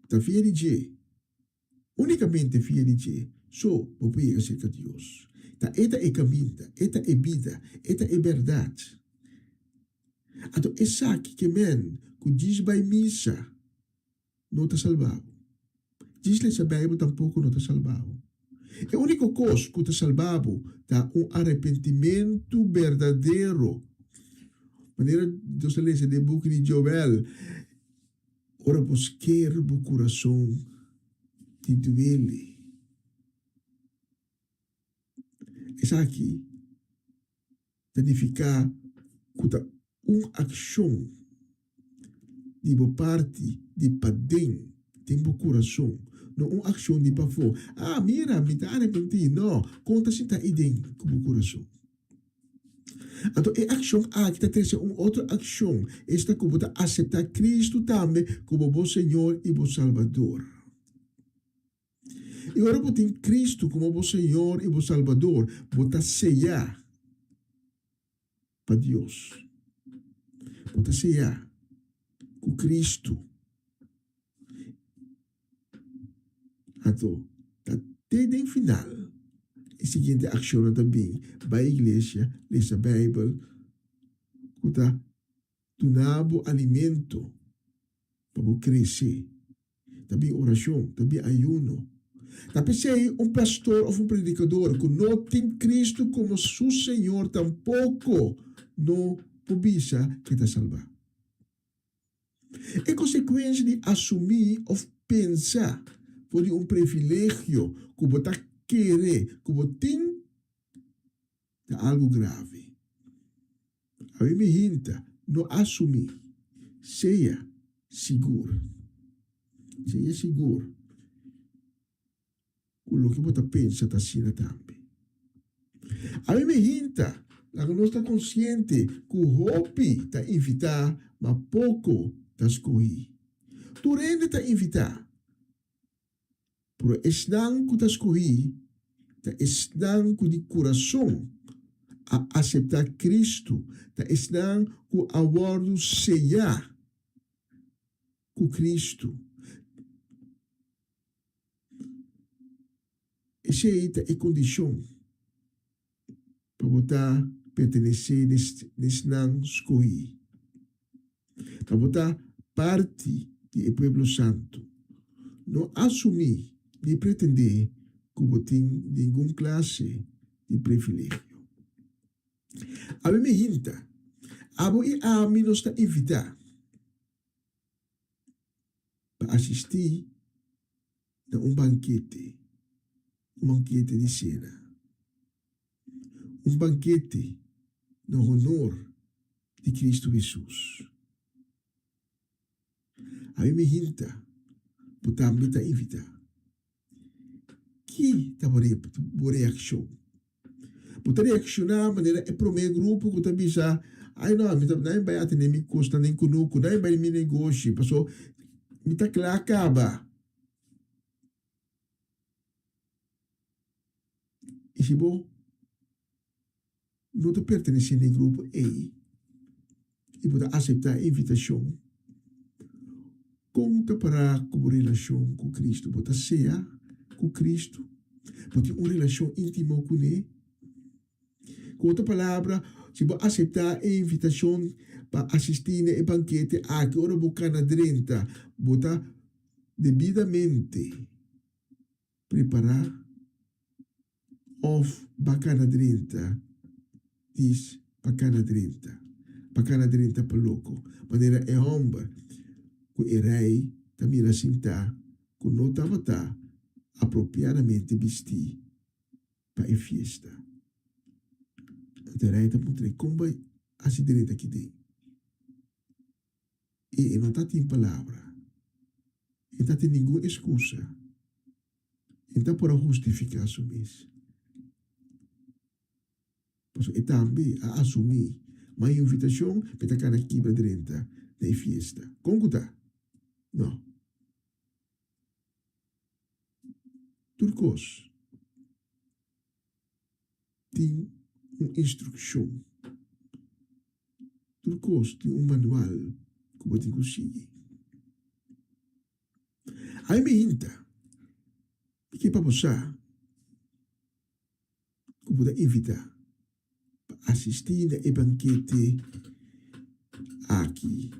Está fiel de Deus. Unicamente fiel de Deus. Só você ir acerca de Deus. Esta é caminho, esta é vida, esta é verdade. Então, essa aqui que diz vai missa, não está salvado. Diz-lhe a Bíblia tampouco não está salvado. A única coisa que está salvado é um arrependimento verdadeiro. Maneira de você ler no livro de Joel, ora buscar o coração de duele. Essa aqui significa uma ação de parte de padem tem o coração. Não uma ação de para fora. Ah, mira, me está arrependido. Não, conta se está idem com o coração. Então, a ação aqui está tendo uma outra ação. Esta que você aceitar Cristo também como o Senhor e o Salvador. E agora você tem Cristo como o Senhor e o Salvador. Você sellar para Deus. Você sellar com Cristo. Então, até no final, a seguinte ação também, vai à igreja, lê a Bíblia, que donava alimento para crescer. também oração, também ayuno. Tapi se um pastor ou um predicador que não tem Cristo como seu Senhor, tampouco não pubisa que te salvar. É consequência de assumir ou pensar por um privilégio que você querer, que você tem, é algo grave. A mim me hinta, não assumir. Seja seguro. Seja seguro. O que você pensa está sendo também. A mim me hinta, a nós está consciente que o hopi está invitar, mas pouco está escolher. Tu rende está invitar. Pero esnan que está escolher, está esnan que de coração a aceitar Cristo, está esnan que a bordo sellar com Cristo. Essa é a condição para botar pertencer nesse não escolher. Para botar parte do povo santo. Não assumir de pretender que você tem nenhuma classe de privilégio. A mim me hinta, a mim nos está invitar para assistir a banquete de cena. Banquete no honor de Cristo Jesus. A mim me hinta, por também está invitar. Que está por reação? Por reaccionar de maneira é para o meu grupo que também já, não vai atender me custa nem conosco, não vai me negócio, passou, me está claro acaba. E se bom, não te pertenecendo ao grupo E, e pode aceitar a invitação, conta para como relação com Cristo, pode ser com Cristo, pode ter uma relação íntima com Ele. Com outra palavra, se pode aceitar a invitação para assistir a banquete, que ora buscar dentro, pode devidamente preparar of bacana drinta, diz bacana drinta para louco, maneira é homem que o rei também la sinta que não estava apropriadamente vestir para a festa. O rei está mostrando como a se drinta aqui dentro. E não está tem palavra, não está tem nenhuma excusa, não está para justificar isso mesmo. E também a assumir uma invitação para estar aqui para dentro da festa. Como está? Não. Turcos tem uma instrução. Turcos tem um manual que você consegue. Aí me hinta que para você que pode invitar assistir a banquete aqui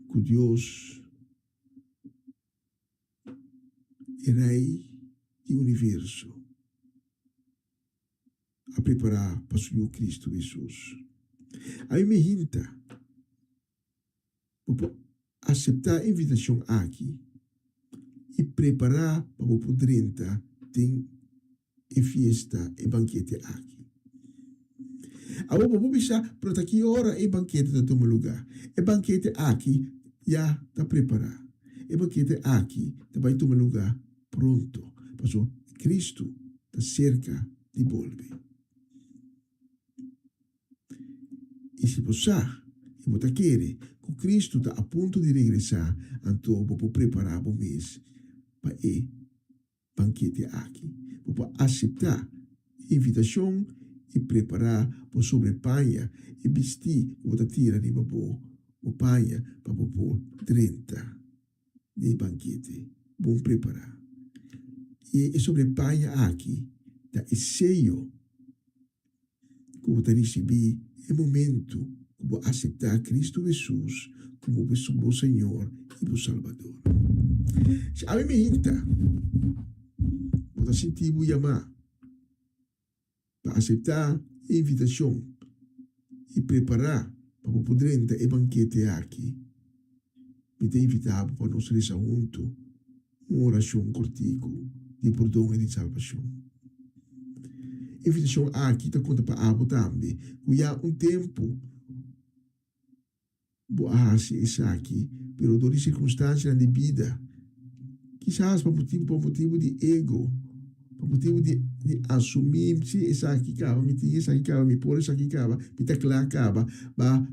com Deus, o Rei do Universo, a preparar para o Senhor Cristo Jesus. Aí me hinta para aceitar a invitação aqui e preparar para o poder ter a festa e banquete aqui. A vou deixar para aqui hora e banquete da teu lugar. E banquete aqui já está preparado. E banquete aqui vai tomar lugar pronto. Passou Cristo está cerca de volver. E se você quer que Cristo está a ponto de regressar, então vou preparar o mês para o banquete aqui. Vou aceitar a invitação e preparar para sobrepanha e vestir o da tira de babo o panha para pôr 30 de banquete. Bom preparar. E sobrepanha aqui da sello que você receber é momento que você aceitar Cristo Jesus como o Senhor e o Salvador. Se a mim me hinta, vou sentir o chamar para aceitar a invitação e preparar para poder entrar e banquete aqui. Me tem invitado para nós rezar junto uma oração cortico de perdão e de salvação. Invitação aqui está conta para abo também, que há tempo boa se essa aqui, pero por circunstâncias de vida, quizás por motivo de ego, por motivo de assumir se essa aqui acaba, me tinha essa aqui acaba, me pôr essa aqui acaba, me tá claro acaba, vai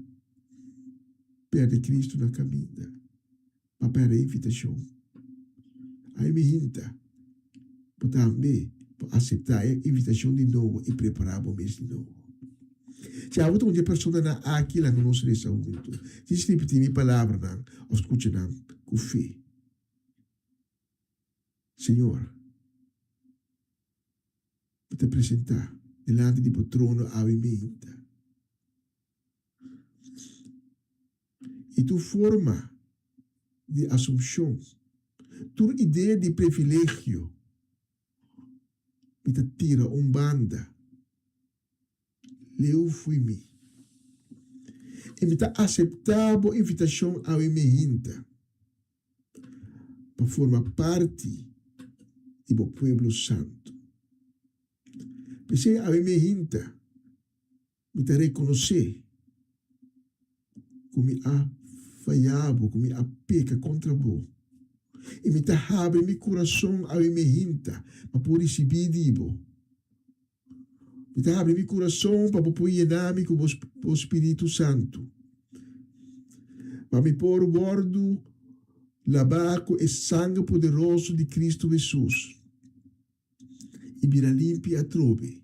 perder Cristo na caminhada, vai perder a invitação. Aí me hinta, por também aceitar a invitação de novo e preparar o mês de novo. Se há outra pessoa na aqui lá que nós rezamos junto, se você repetir minha palavra não, ou escuta não, com fé. Senhor, vou te apresentar delante do trono a minha. E tu forma de assunção, tu ideia de privilégio, me tira banda, leu fui mi. E me aceitável a invitação a minha para formar parte do povo santo. Pensei a minha me reconhecer como a falhado, como a peca contra vós. E me abre meu coração a minha para poder receber de vós. Me abre meu coração para poder llenar-me com o Espírito Santo. Para me pôr o bordo, lavar com o sangue poderoso de Cristo Jesus. E virar limpia a trove.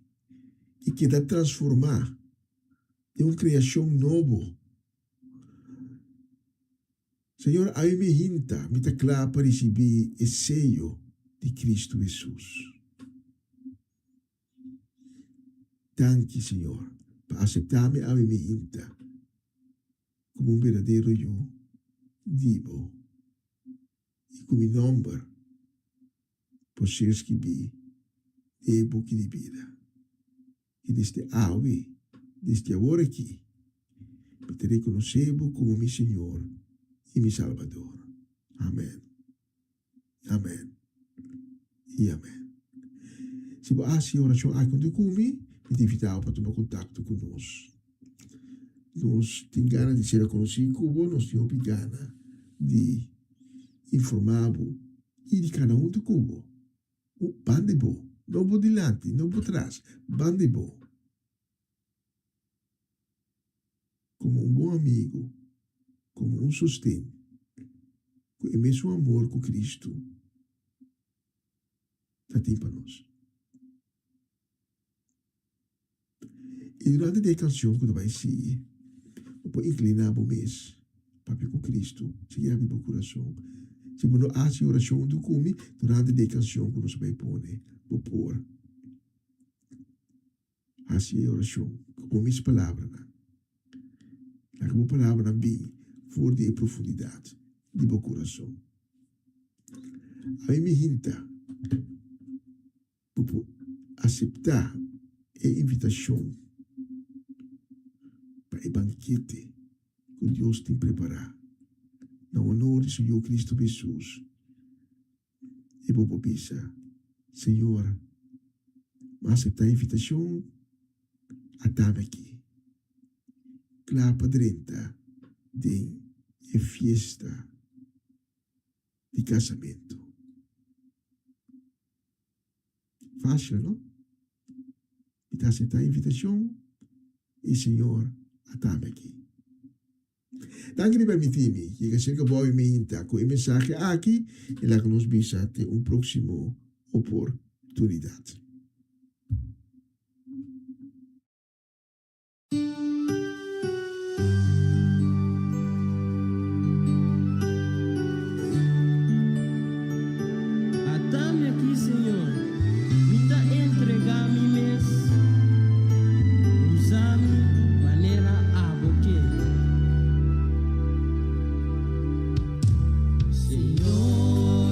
E queda transformar em uma criação nova. Senhor, a minha hinta me claro para receber o seio de Cristo Jesus. Danke, Senhor, para aceitar-me a minha hinta como verdadeiro eu vivo e com meu nome por ser escrito e book de vida. E desde agora aqui, me te reconhecebo como meu Senhor e meu Salvador. Amém. Amém. E amém. Se você faz oração aqui comigo, me convidar para tomar contato conosco. Nós temos ganas de ser conhecidos como nós temos ganas de informar e de cada de Cuba. O bande bom. Não vou delante, não vou atrás. Bande bom. Como bom amigo, como sustento, com o mesmo amor com Cristo, está para nós. E durante a canção que vai seguir, eu vou inclinar o mês para com Cristo, seguir a meu coração. Se você não faz oração do come, durante a canção que você vai pôr, vou pôr. Faz oração com minhas palavras. A minha palavra bem, for de profundidade do meu coração. A minha hinta, para aceitar a invitação para o banquete que Deus tem preparado. Na honor de Senhor Cristo Jesus. E vou pensar, Senhor, mas aceitar a invitação, atame aqui. Claro, padrenta de festa de casamento. Fácil, não? E aceitar a invitação e Senhor, atame aqui. Danke por permitir-me que eu seja bom e com o mensagem aqui e lá que nos visa até próximo oportunidade. Atame aqui, Senhor, me dá entregar mi mês, usar-me maneira a boqueira. Senhor,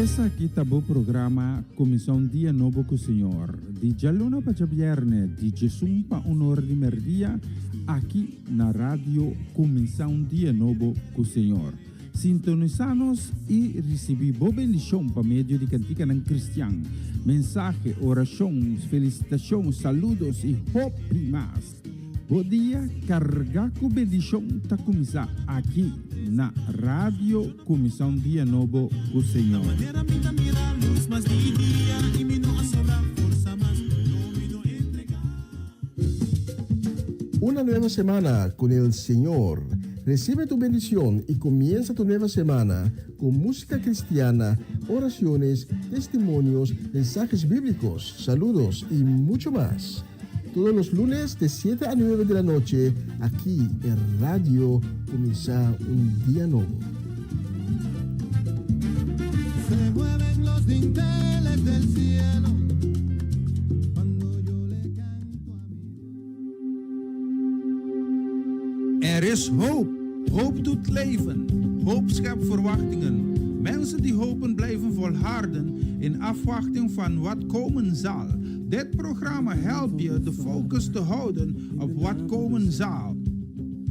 Essa aqui tá o programa Comissão Dia Novo com o Senhor. De Jaluna para Viernes, de Jesus para Honor de Merdia, aqui na rádio Comissão Dia Novo com o Senhor. Sintonizanos e recebi boa bendição para meio de cantica não cristã. Mensagem, orações, felicitações, saludos e hope mais. Bom dia, carregar com bendição está começar aqui na rádio Comissão Dia Novo com o Senhor. Una nueva semana con el Señor. Recibe tu bendición y comienza tu nueva semana con música cristiana, oraciones, testimonios, mensajes bíblicos, saludos y mucho más. Todos los lunes de 7 a 9 de la noche, aquí en Radio Comienza un Día Nuevo. Se mueven los dinteles del cielo cuando yo le canto a mi. Er is hoop. Hoop doet leven. Hoop schept verwachtingen. Mensen die hopen blijven volharden in afwachting van wat komen zal. Dit programma helpt je de focus te houden op wat komen zal.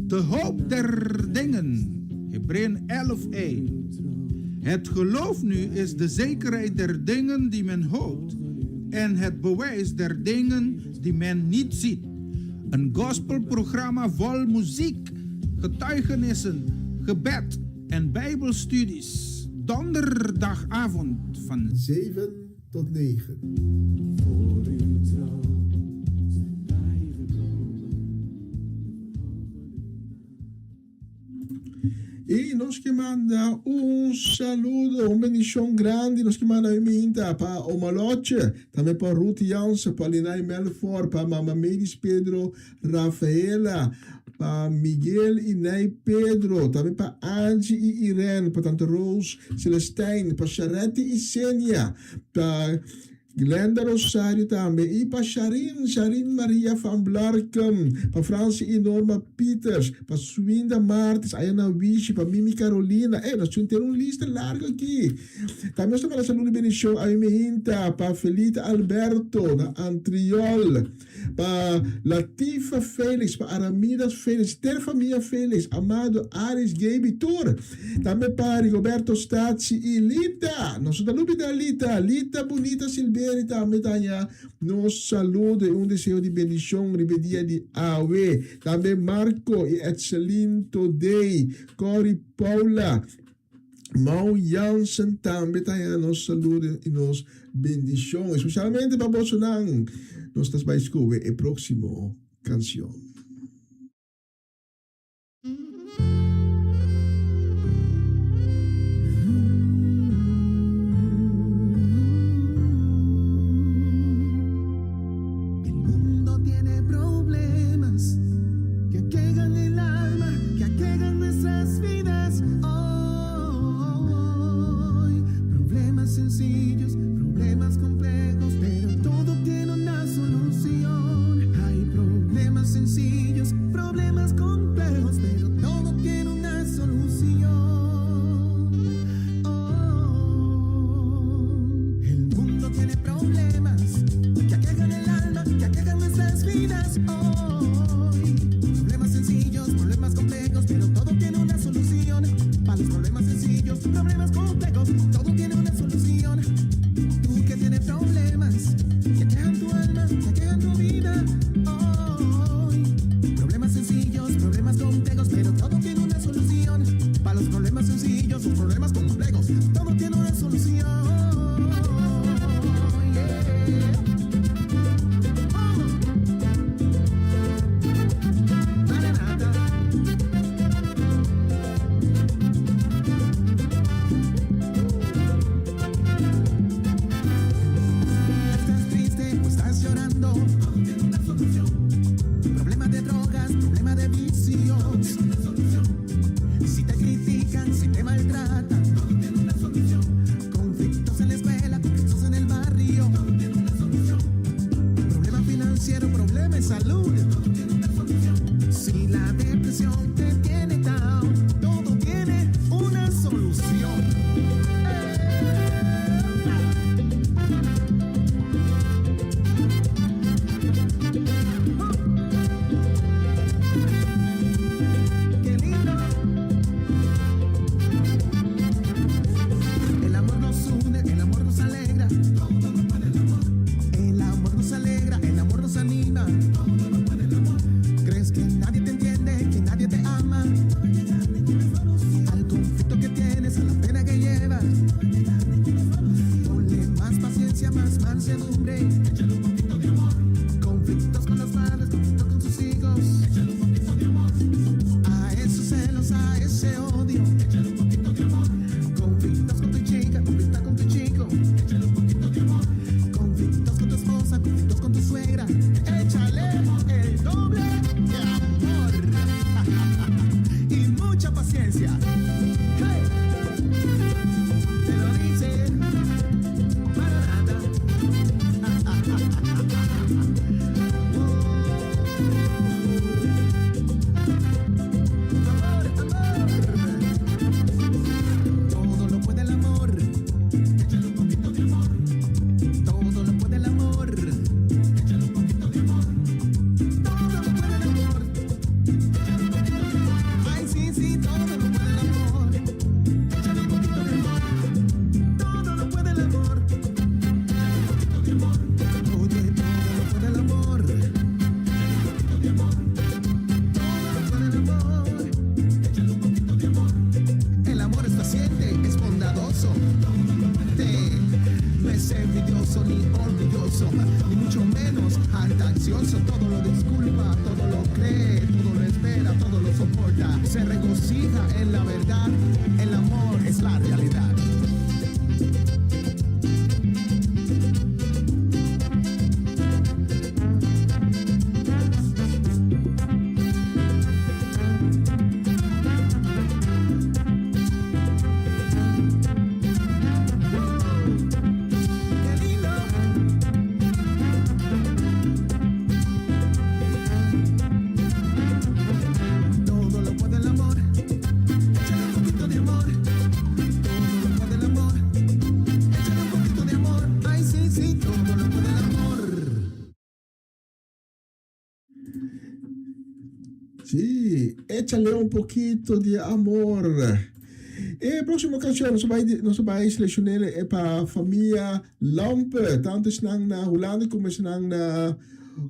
De hoop der dingen. Hebreeën 11:1. Het geloof nu is de zekerheid der dingen die men hoopt en het bewijs der dingen die men niet ziet. Een gospelprogramma vol muziek, getuigenissen, gebed en bijbelstudies. Donderdagavond van 7 tot 9. Voor uw trouw zijn wij gekomen. E nós que manda saludo, bendição grande, nós que manda minta para Omaloche, também para Ruth Jansen, para Linai Melfort, para Mama Medis Pedro, Rafaela, para Miguel e Ney Pedro, também para Angie e Irene, para Tante Rose Celestine, para Charette e Sênia, para Glenda Rosario também, e para Sharin Maria van Blarkum, para Francie e Norma Peters, para Swinda Martins, Ayana Wishi, para Mimi Carolina. Nós temos uma lista larga aqui. Também estou para saludo bendição a Minta, para Felita Alberto, na Antriol, para Latifa Félix, para Aramidas Félix, ter família Félix, Amado Ares Gaby Tour, também para Rigoberto Stazzi e Lita, nosso saludo da Lita bonita Silveira, também nos saludo e desejo de bendição, ribedia de Awe, também Marco e Excelinto Day, Cori Paula, Mau Jansen também nos saludo e nos bendição, especialmente para Bolsonaro. Nós estamos para escutar a próxima canção. Sencillos, problemas complejos, pero todo tiene una solución. Hay problemas sencillos, problemas complejos, pero todo tiene una solución. El mundo tiene problemas que aquejan el alma, que aquejan nuestras vidas hoy. Problemas sencillos, problemas complejos, pero todo tiene una solución. Para los problemas sencillos, problemas complejos, todo tiene una solución. Tú que tienes problemas que aquejan tu alma, que aquejan tu vida hoy. Problemas sencillos, problemas complejos, pero todo tiene una solución. Para los problemas sencillos, sus problemas complejos, todo tiene una solución. Si la depresión te tiene down, todo tiene una paciencioso, todo lo disculpa, todo lo cree, todo lo espera, todo lo soporta. Se regocija en la verdad, el amor es la realidad. Sí, échale un poquito de amor. Próxima canción, nós vai selecionar para a família Lampe, tanto snang na Holanda como snang na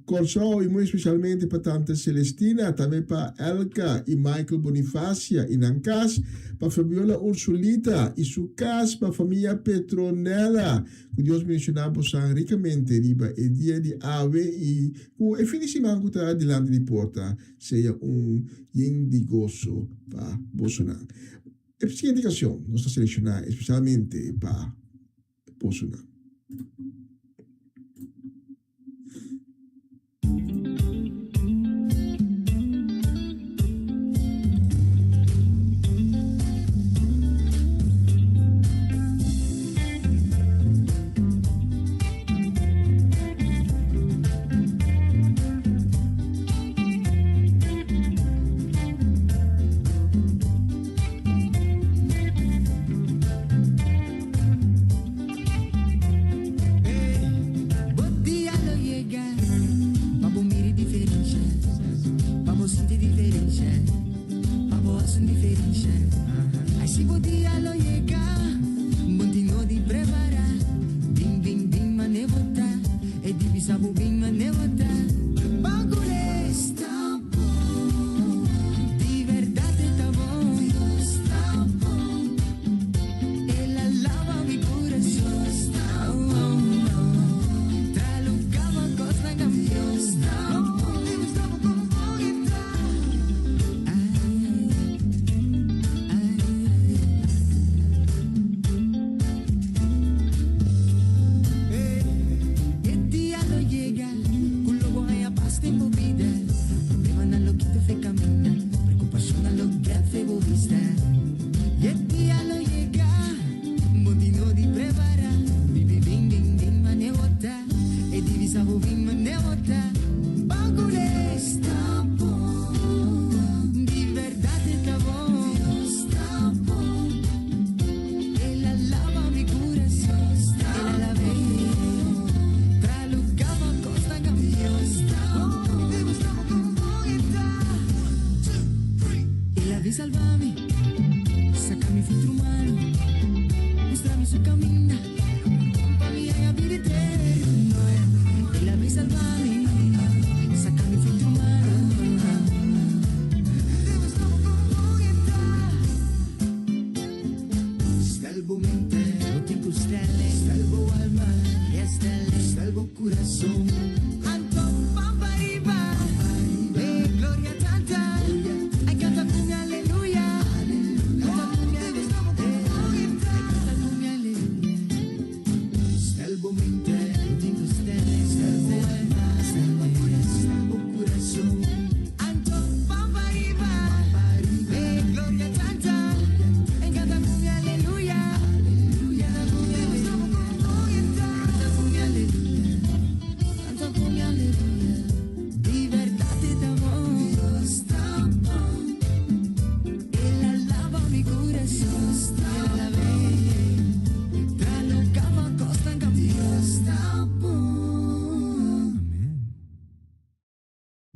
Corso, e muito especialmente para tante Celestina, também para Elka e Michael Bonifacia e Nancas, para Fabiola Ursulita e Sucas, para a família Petronella, que Deus mencionamos ricamente riba e dia de ave e o finissimento está diante de porta, seja yendigoso para Bolsonaro. A seguinte canção, nós vamos selecionar especialmente para Bolsonaro.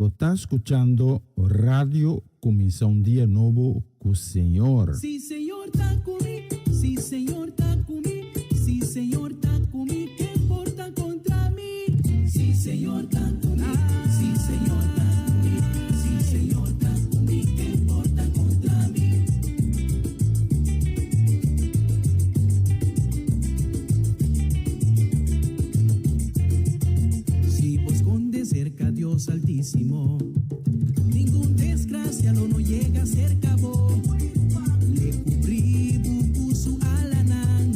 Está escuchando Radio Comissão Dia Novo com o Senhor. Sí, Señor, está conmigo. Sí, Señor, está conmigo. Sí, Señor, está conmigo. ¿Qué importa contra mí? Sí, Señor, está conmigo. Sí, Señor, está conmigo. Sí, Señor, está conmigo. ¿Qué importa contra mí? Si vos escondes cerca de Dios Altísimo. Ningún desgraciado no llega a ser cabo. Le cubrí buku su alanan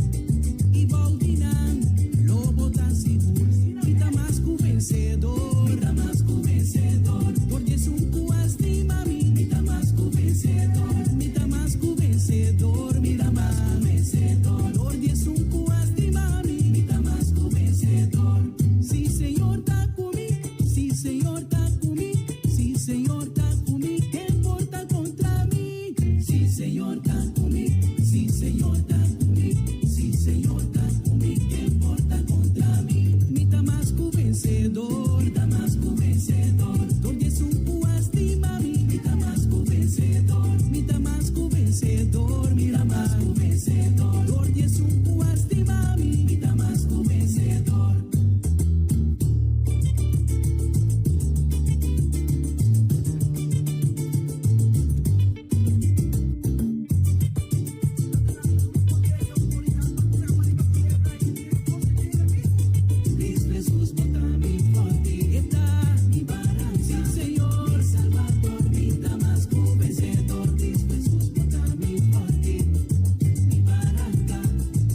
y baudinan lo botan sigur. Mita más que vencedor, mita más que vencedor. Porque es un cuasti mami, mita más que vencedor, mita más que vencedor, mita más que vencedor. Porque es un cuasti mami, mita más que vencedor. Sí señor Takumi, sí señor Takumi, sí señor Takumi, ¿qué importa contra mí? Sí señor Takumi, sí señor Takumi, sí señor Takumi, ¿qué importa contra mí? Mita más que vencedor, mita más que vencedor. Porque es un cuasti mami, mita más que vencedor, mita más que vencedor, mita más que vencedor. Porque es un cuasti mami, mita más que vencedor. Cristo Jesús, bota mi forte, está mi barranca. Sí, Señor, mi Salvador, mita más que vencedor. Cristo Jesús, bota mi forte, mi barranca,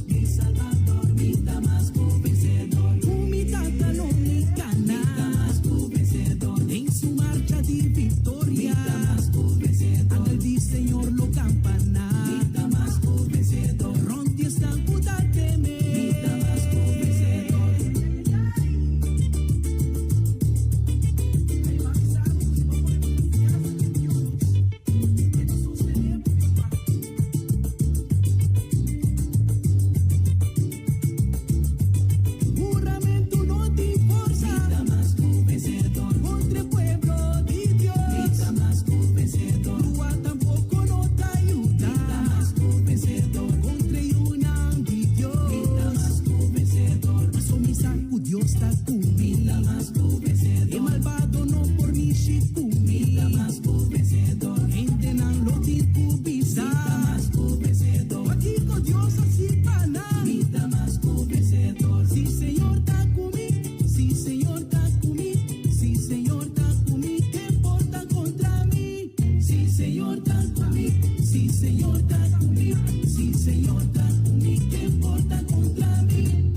mi Salvador, mita más que vencedor. Humita talónicana, mita más que vencedor. En su marcha de victoria, mita más que vencedor. Anda el Señor lo campana, mita más que vencedor. Ronti está puta teme, mita más que vencedor. Juramento no te forza, mita más que vencedor. Contra el pueblo de Dios, mita más que vencedor. Tua tampoco no te ayuda, mita más que vencedor. Contra Yunan de Dios, mita más que vencedor. Paso misa, Dios está conmigo, mita más que vencedor. El malvado no por mi shikumi, mita más que vencedor. Gente nan lo ticubisa, mita más que vencedor. Aquí con Dios así pana, mita más que vencedor. Sí señor Takumi, sí señor Takumi, sí señor Takumi, ¿qué importa contra mí? Sí señor Takumi, sí señor Takumi, sí señor Takumi, ¿qué importa contra mí?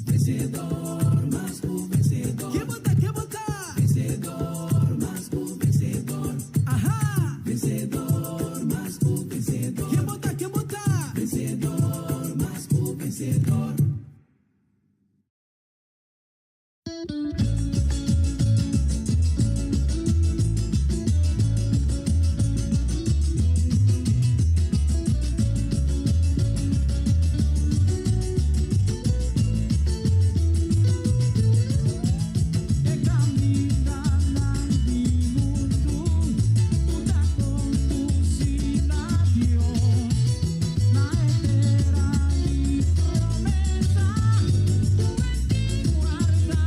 Vencedor, más que vencedor. ¿Qué vota? ¿Qué vota? Vencedor, más que vencedor. Ajá. Vencedor, más que vencedor. ¿Qué vota? ¿Qué vota? Vencedor, más que vencedor. Promesa, tu guarda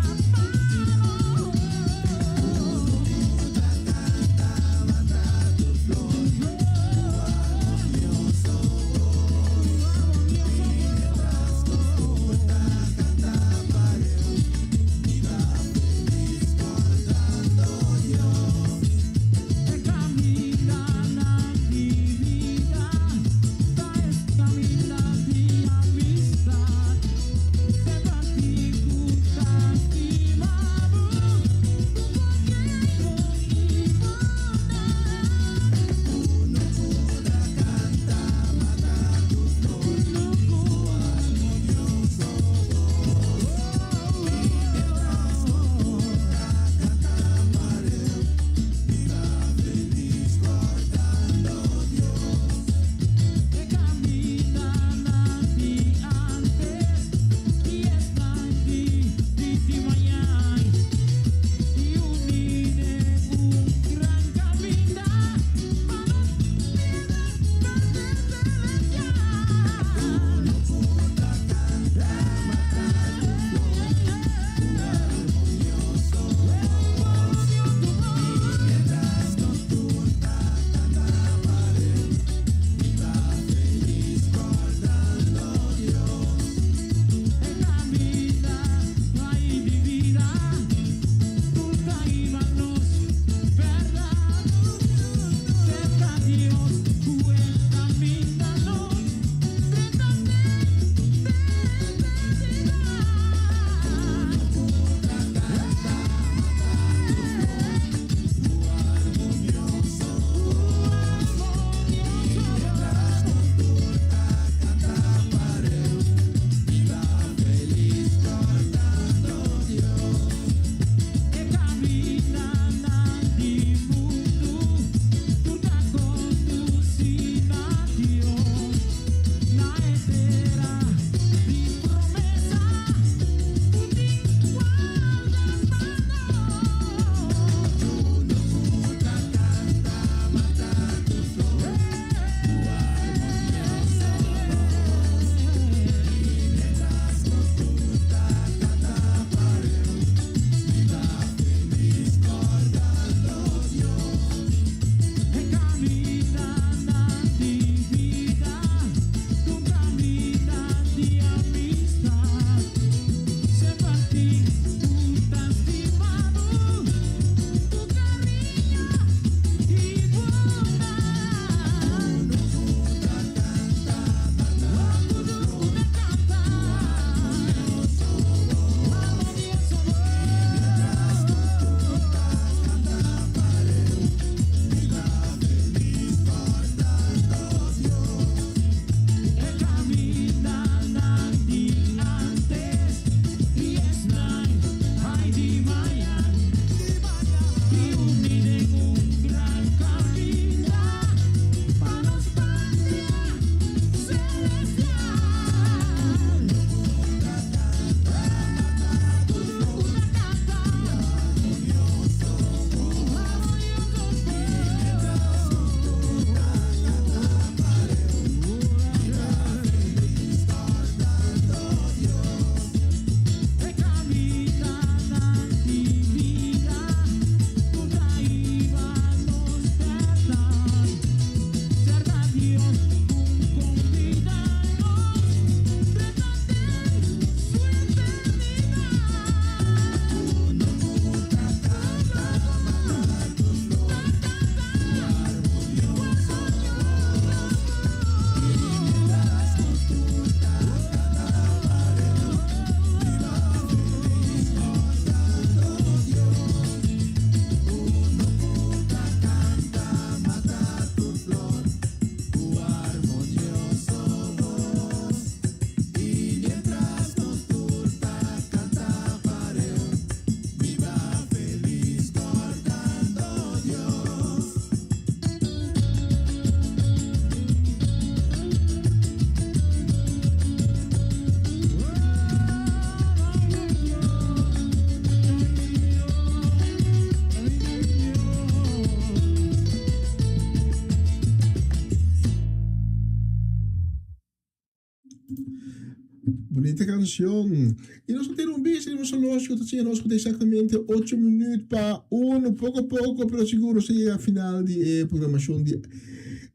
Bonita canción. Y nosotros tenemos un bici, nos escuchamos exactamente 8 minutos para uno, poco a poco, pero seguro se llega al final de programación de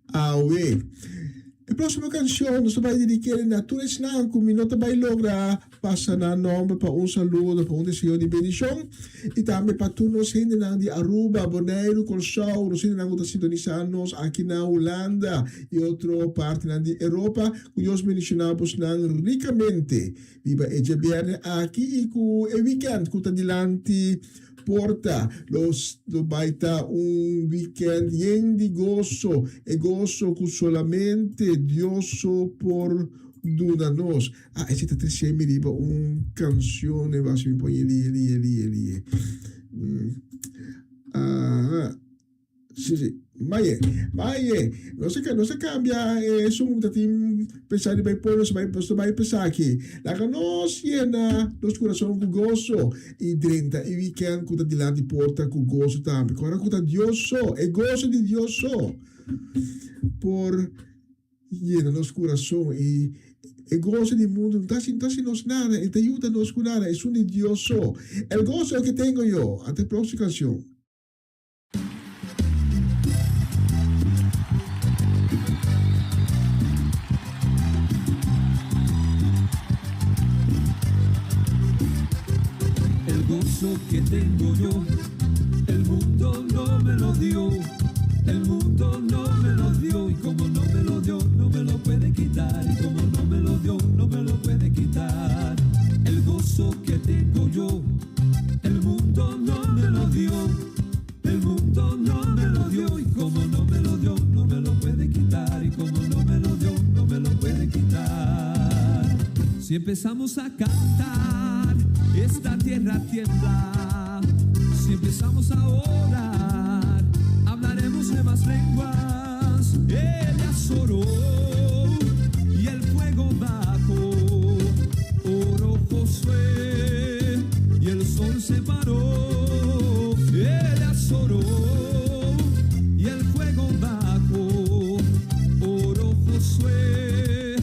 AOE. La próxima canción nos va a dedicar a Natura Islam, con mi nota va a lograr pasar a nombre para un saludo, para un deseo de bendición. Y también para todos los gente de Aruba, Bonaire, Corsau, los gente que sintonizarnos aquí en Holanda y otra parte de Europa, cuyos bendicionamos ricamente. Viva el viernes aquí y con el weekend, que está adelante. Porta, los baita un weekend lleno de gozo, e gozo que solamente Dios por dudanos. Ese está diciendo riba una canción, va a ser poi lì. Sì. Maie, non si cambia, sono stati pensare per poi non vai pensare che la conosciena lo corazón con gozo e drenta e weekend con di là di porta con gozo también, con racconta Dioso e gozo di Dioso por llena los corazón e gozo del mundo, entonces nos nada, y te ayuda a nos curar, es un Dioso, el gozo que tengo yo. Hasta la próxima canción. Que tengo yo, el mundo no me lo dio, el mundo no me lo dio, y como no me lo dio, no me lo puede quitar, y como no me lo dio, no me lo puede quitar. El gozo que tengo yo, el mundo no me lo dio, el mundo no me lo dio, y como no me lo dio, no me lo puede quitar, y como no me lo dio, no me lo puede quitar. Si empezamos a cantar, esta tierra tiembla. Si empezamos a orar, hablaremos nuevas lenguas. Elías oró y el fuego bajó. Oró Josué y el sol se paró. Elías oró y el fuego bajó. Oró Josué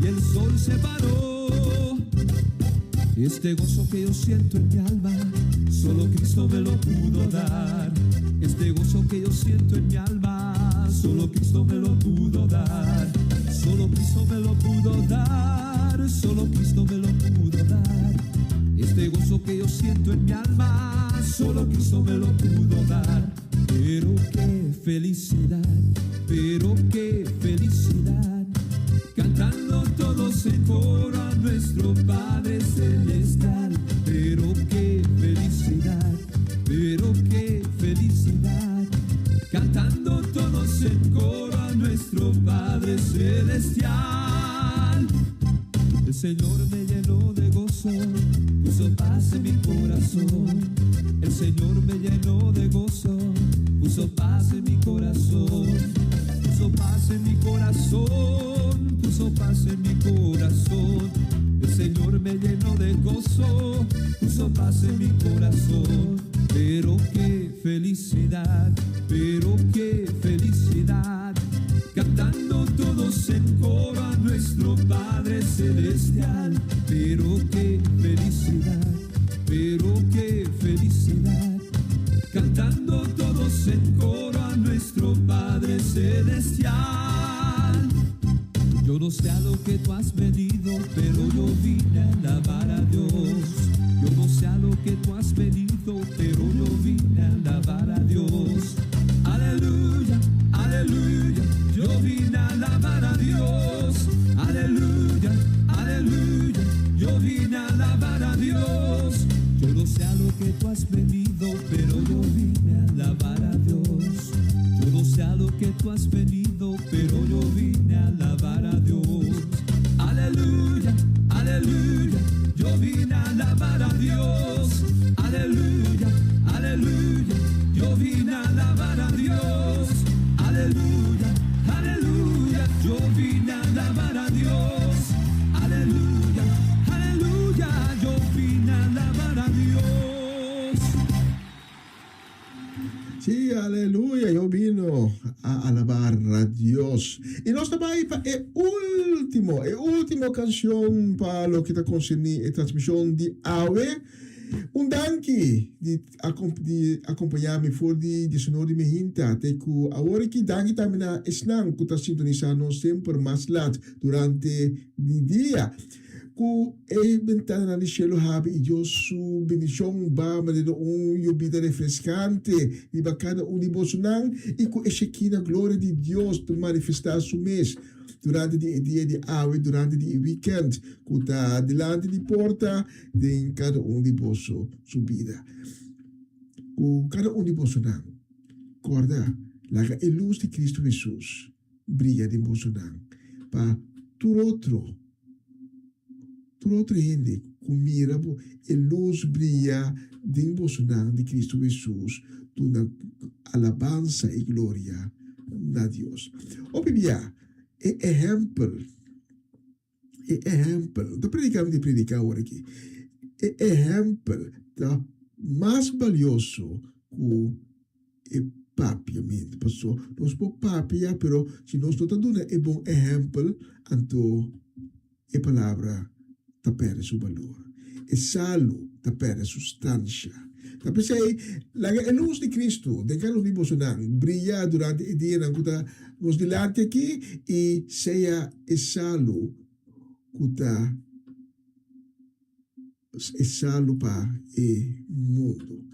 y el sol se paró. Este gozo que yo siento en mi alma, solo Cristo me lo pudo dar. Este gozo que yo siento en mi alma, solo Cristo me lo pudo dar. Solo Cristo me lo pudo dar, solo Cristo me lo pudo dar. Este gozo que yo siento en mi alma, solo Cristo me lo pudo dar. Pero qué felicidad, pero qué felicidad, cantando todos en coro a nuestro Padre Celestial. Pero qué felicidad, pero qué felicidad, cantando todos en coro a nuestro Padre Celestial. El Señor me llenó de gozo, puso paz en mi corazón. El Señor me llenó de gozo, puso paz en mi corazón. Puso paz en mi corazón, puso paz en mi corazón. El Señor me llenó de gozo, puso paz en mi corazón. Pero qué felicidad, pero qué felicidad, cantando todos en coro a nuestro Padre Celestial. Pero qué felicidad, pero qué felicidad, cantando todos en coro a nuestro Padre Celestial. Yo no sé a lo que tú has venido, pero yo vine a alabar a Dios. Yo no sé a lo que tú has venido, pero yo vine a alabar a Dios. Aleluya, aleluya, yo vine a alabar a Dios. Aleluya, aleluya, yo vine a alabar a Dios. Yo no sé a lo que tú has venido, pero yo vine a alabar a Dios. Yo no sé a lo que tú has venido, pero yo vine a alabar a Dios. Aleluya, aleluya, yo vine a alabar a Dios. Aleluya, aleluya, yo vine a alabar a Dios. Aleluya, aleluya, yo vine a alabar a Dios. Aleluya, aleluya, yo vine a alabar a Dios. Sí, aleluya, yo vino a alabar a Dios. Y nos va a ir para el última canción para lo que está concerni transmisión de AWE. Un danki di acompanhar-me for di sonoro di mehinta. Teku agora que danki tamina esnang kuta sintonizando sempre mais lat durante di dia. Ku ventana di cielo habe e Dio su benedizione ba ma de vida refrescante di bacana unibosunang e ku eshekina gloria di Dios to manifestar su mes durante di dia di AWE, durante di weekend, kuta delante di porta de cada di bosso su vida. Ku cada di bosso nang, corda, laga e luz di Cristo Jesus, brilla di bosso nang, pa turotro gente, ku mira e luz brilla di bosso nang di Cristo Jesus, tu na alabanza e gloria da Dios. O Biblia, exemplo, da predicar agora aqui, exemplo da mais valioso que papiamento, pessoal, nós podemos papia, pero se nós não dando é bom exemplo, então a palavra tá perde seu valor, é salo tá perde substância. Tá pensei, a luz de Cristo, de cada vivos brilha durante o dia, nos delante aqui e seja salo para o mundo.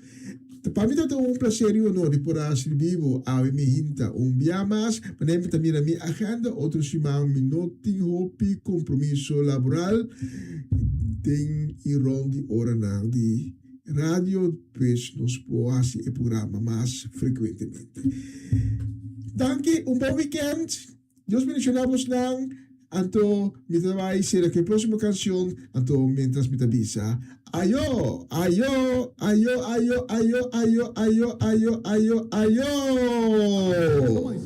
Para mim é prazer e honor de poder servir a minha dia mais, mas também a minha agenda, outro chamado minuto, hopi, compromisso laboral, tem de hora de radio, pues nos può hacer el programa más frecuentemente. Danke, un buen weekend. Dios mencionamos nang, anto mi trabajo será que la próxima canción, anto mientras me avisa. Ayo, ayo, ayo, ayo, ayo, ayo, ayo, ayo, ayo, ayo.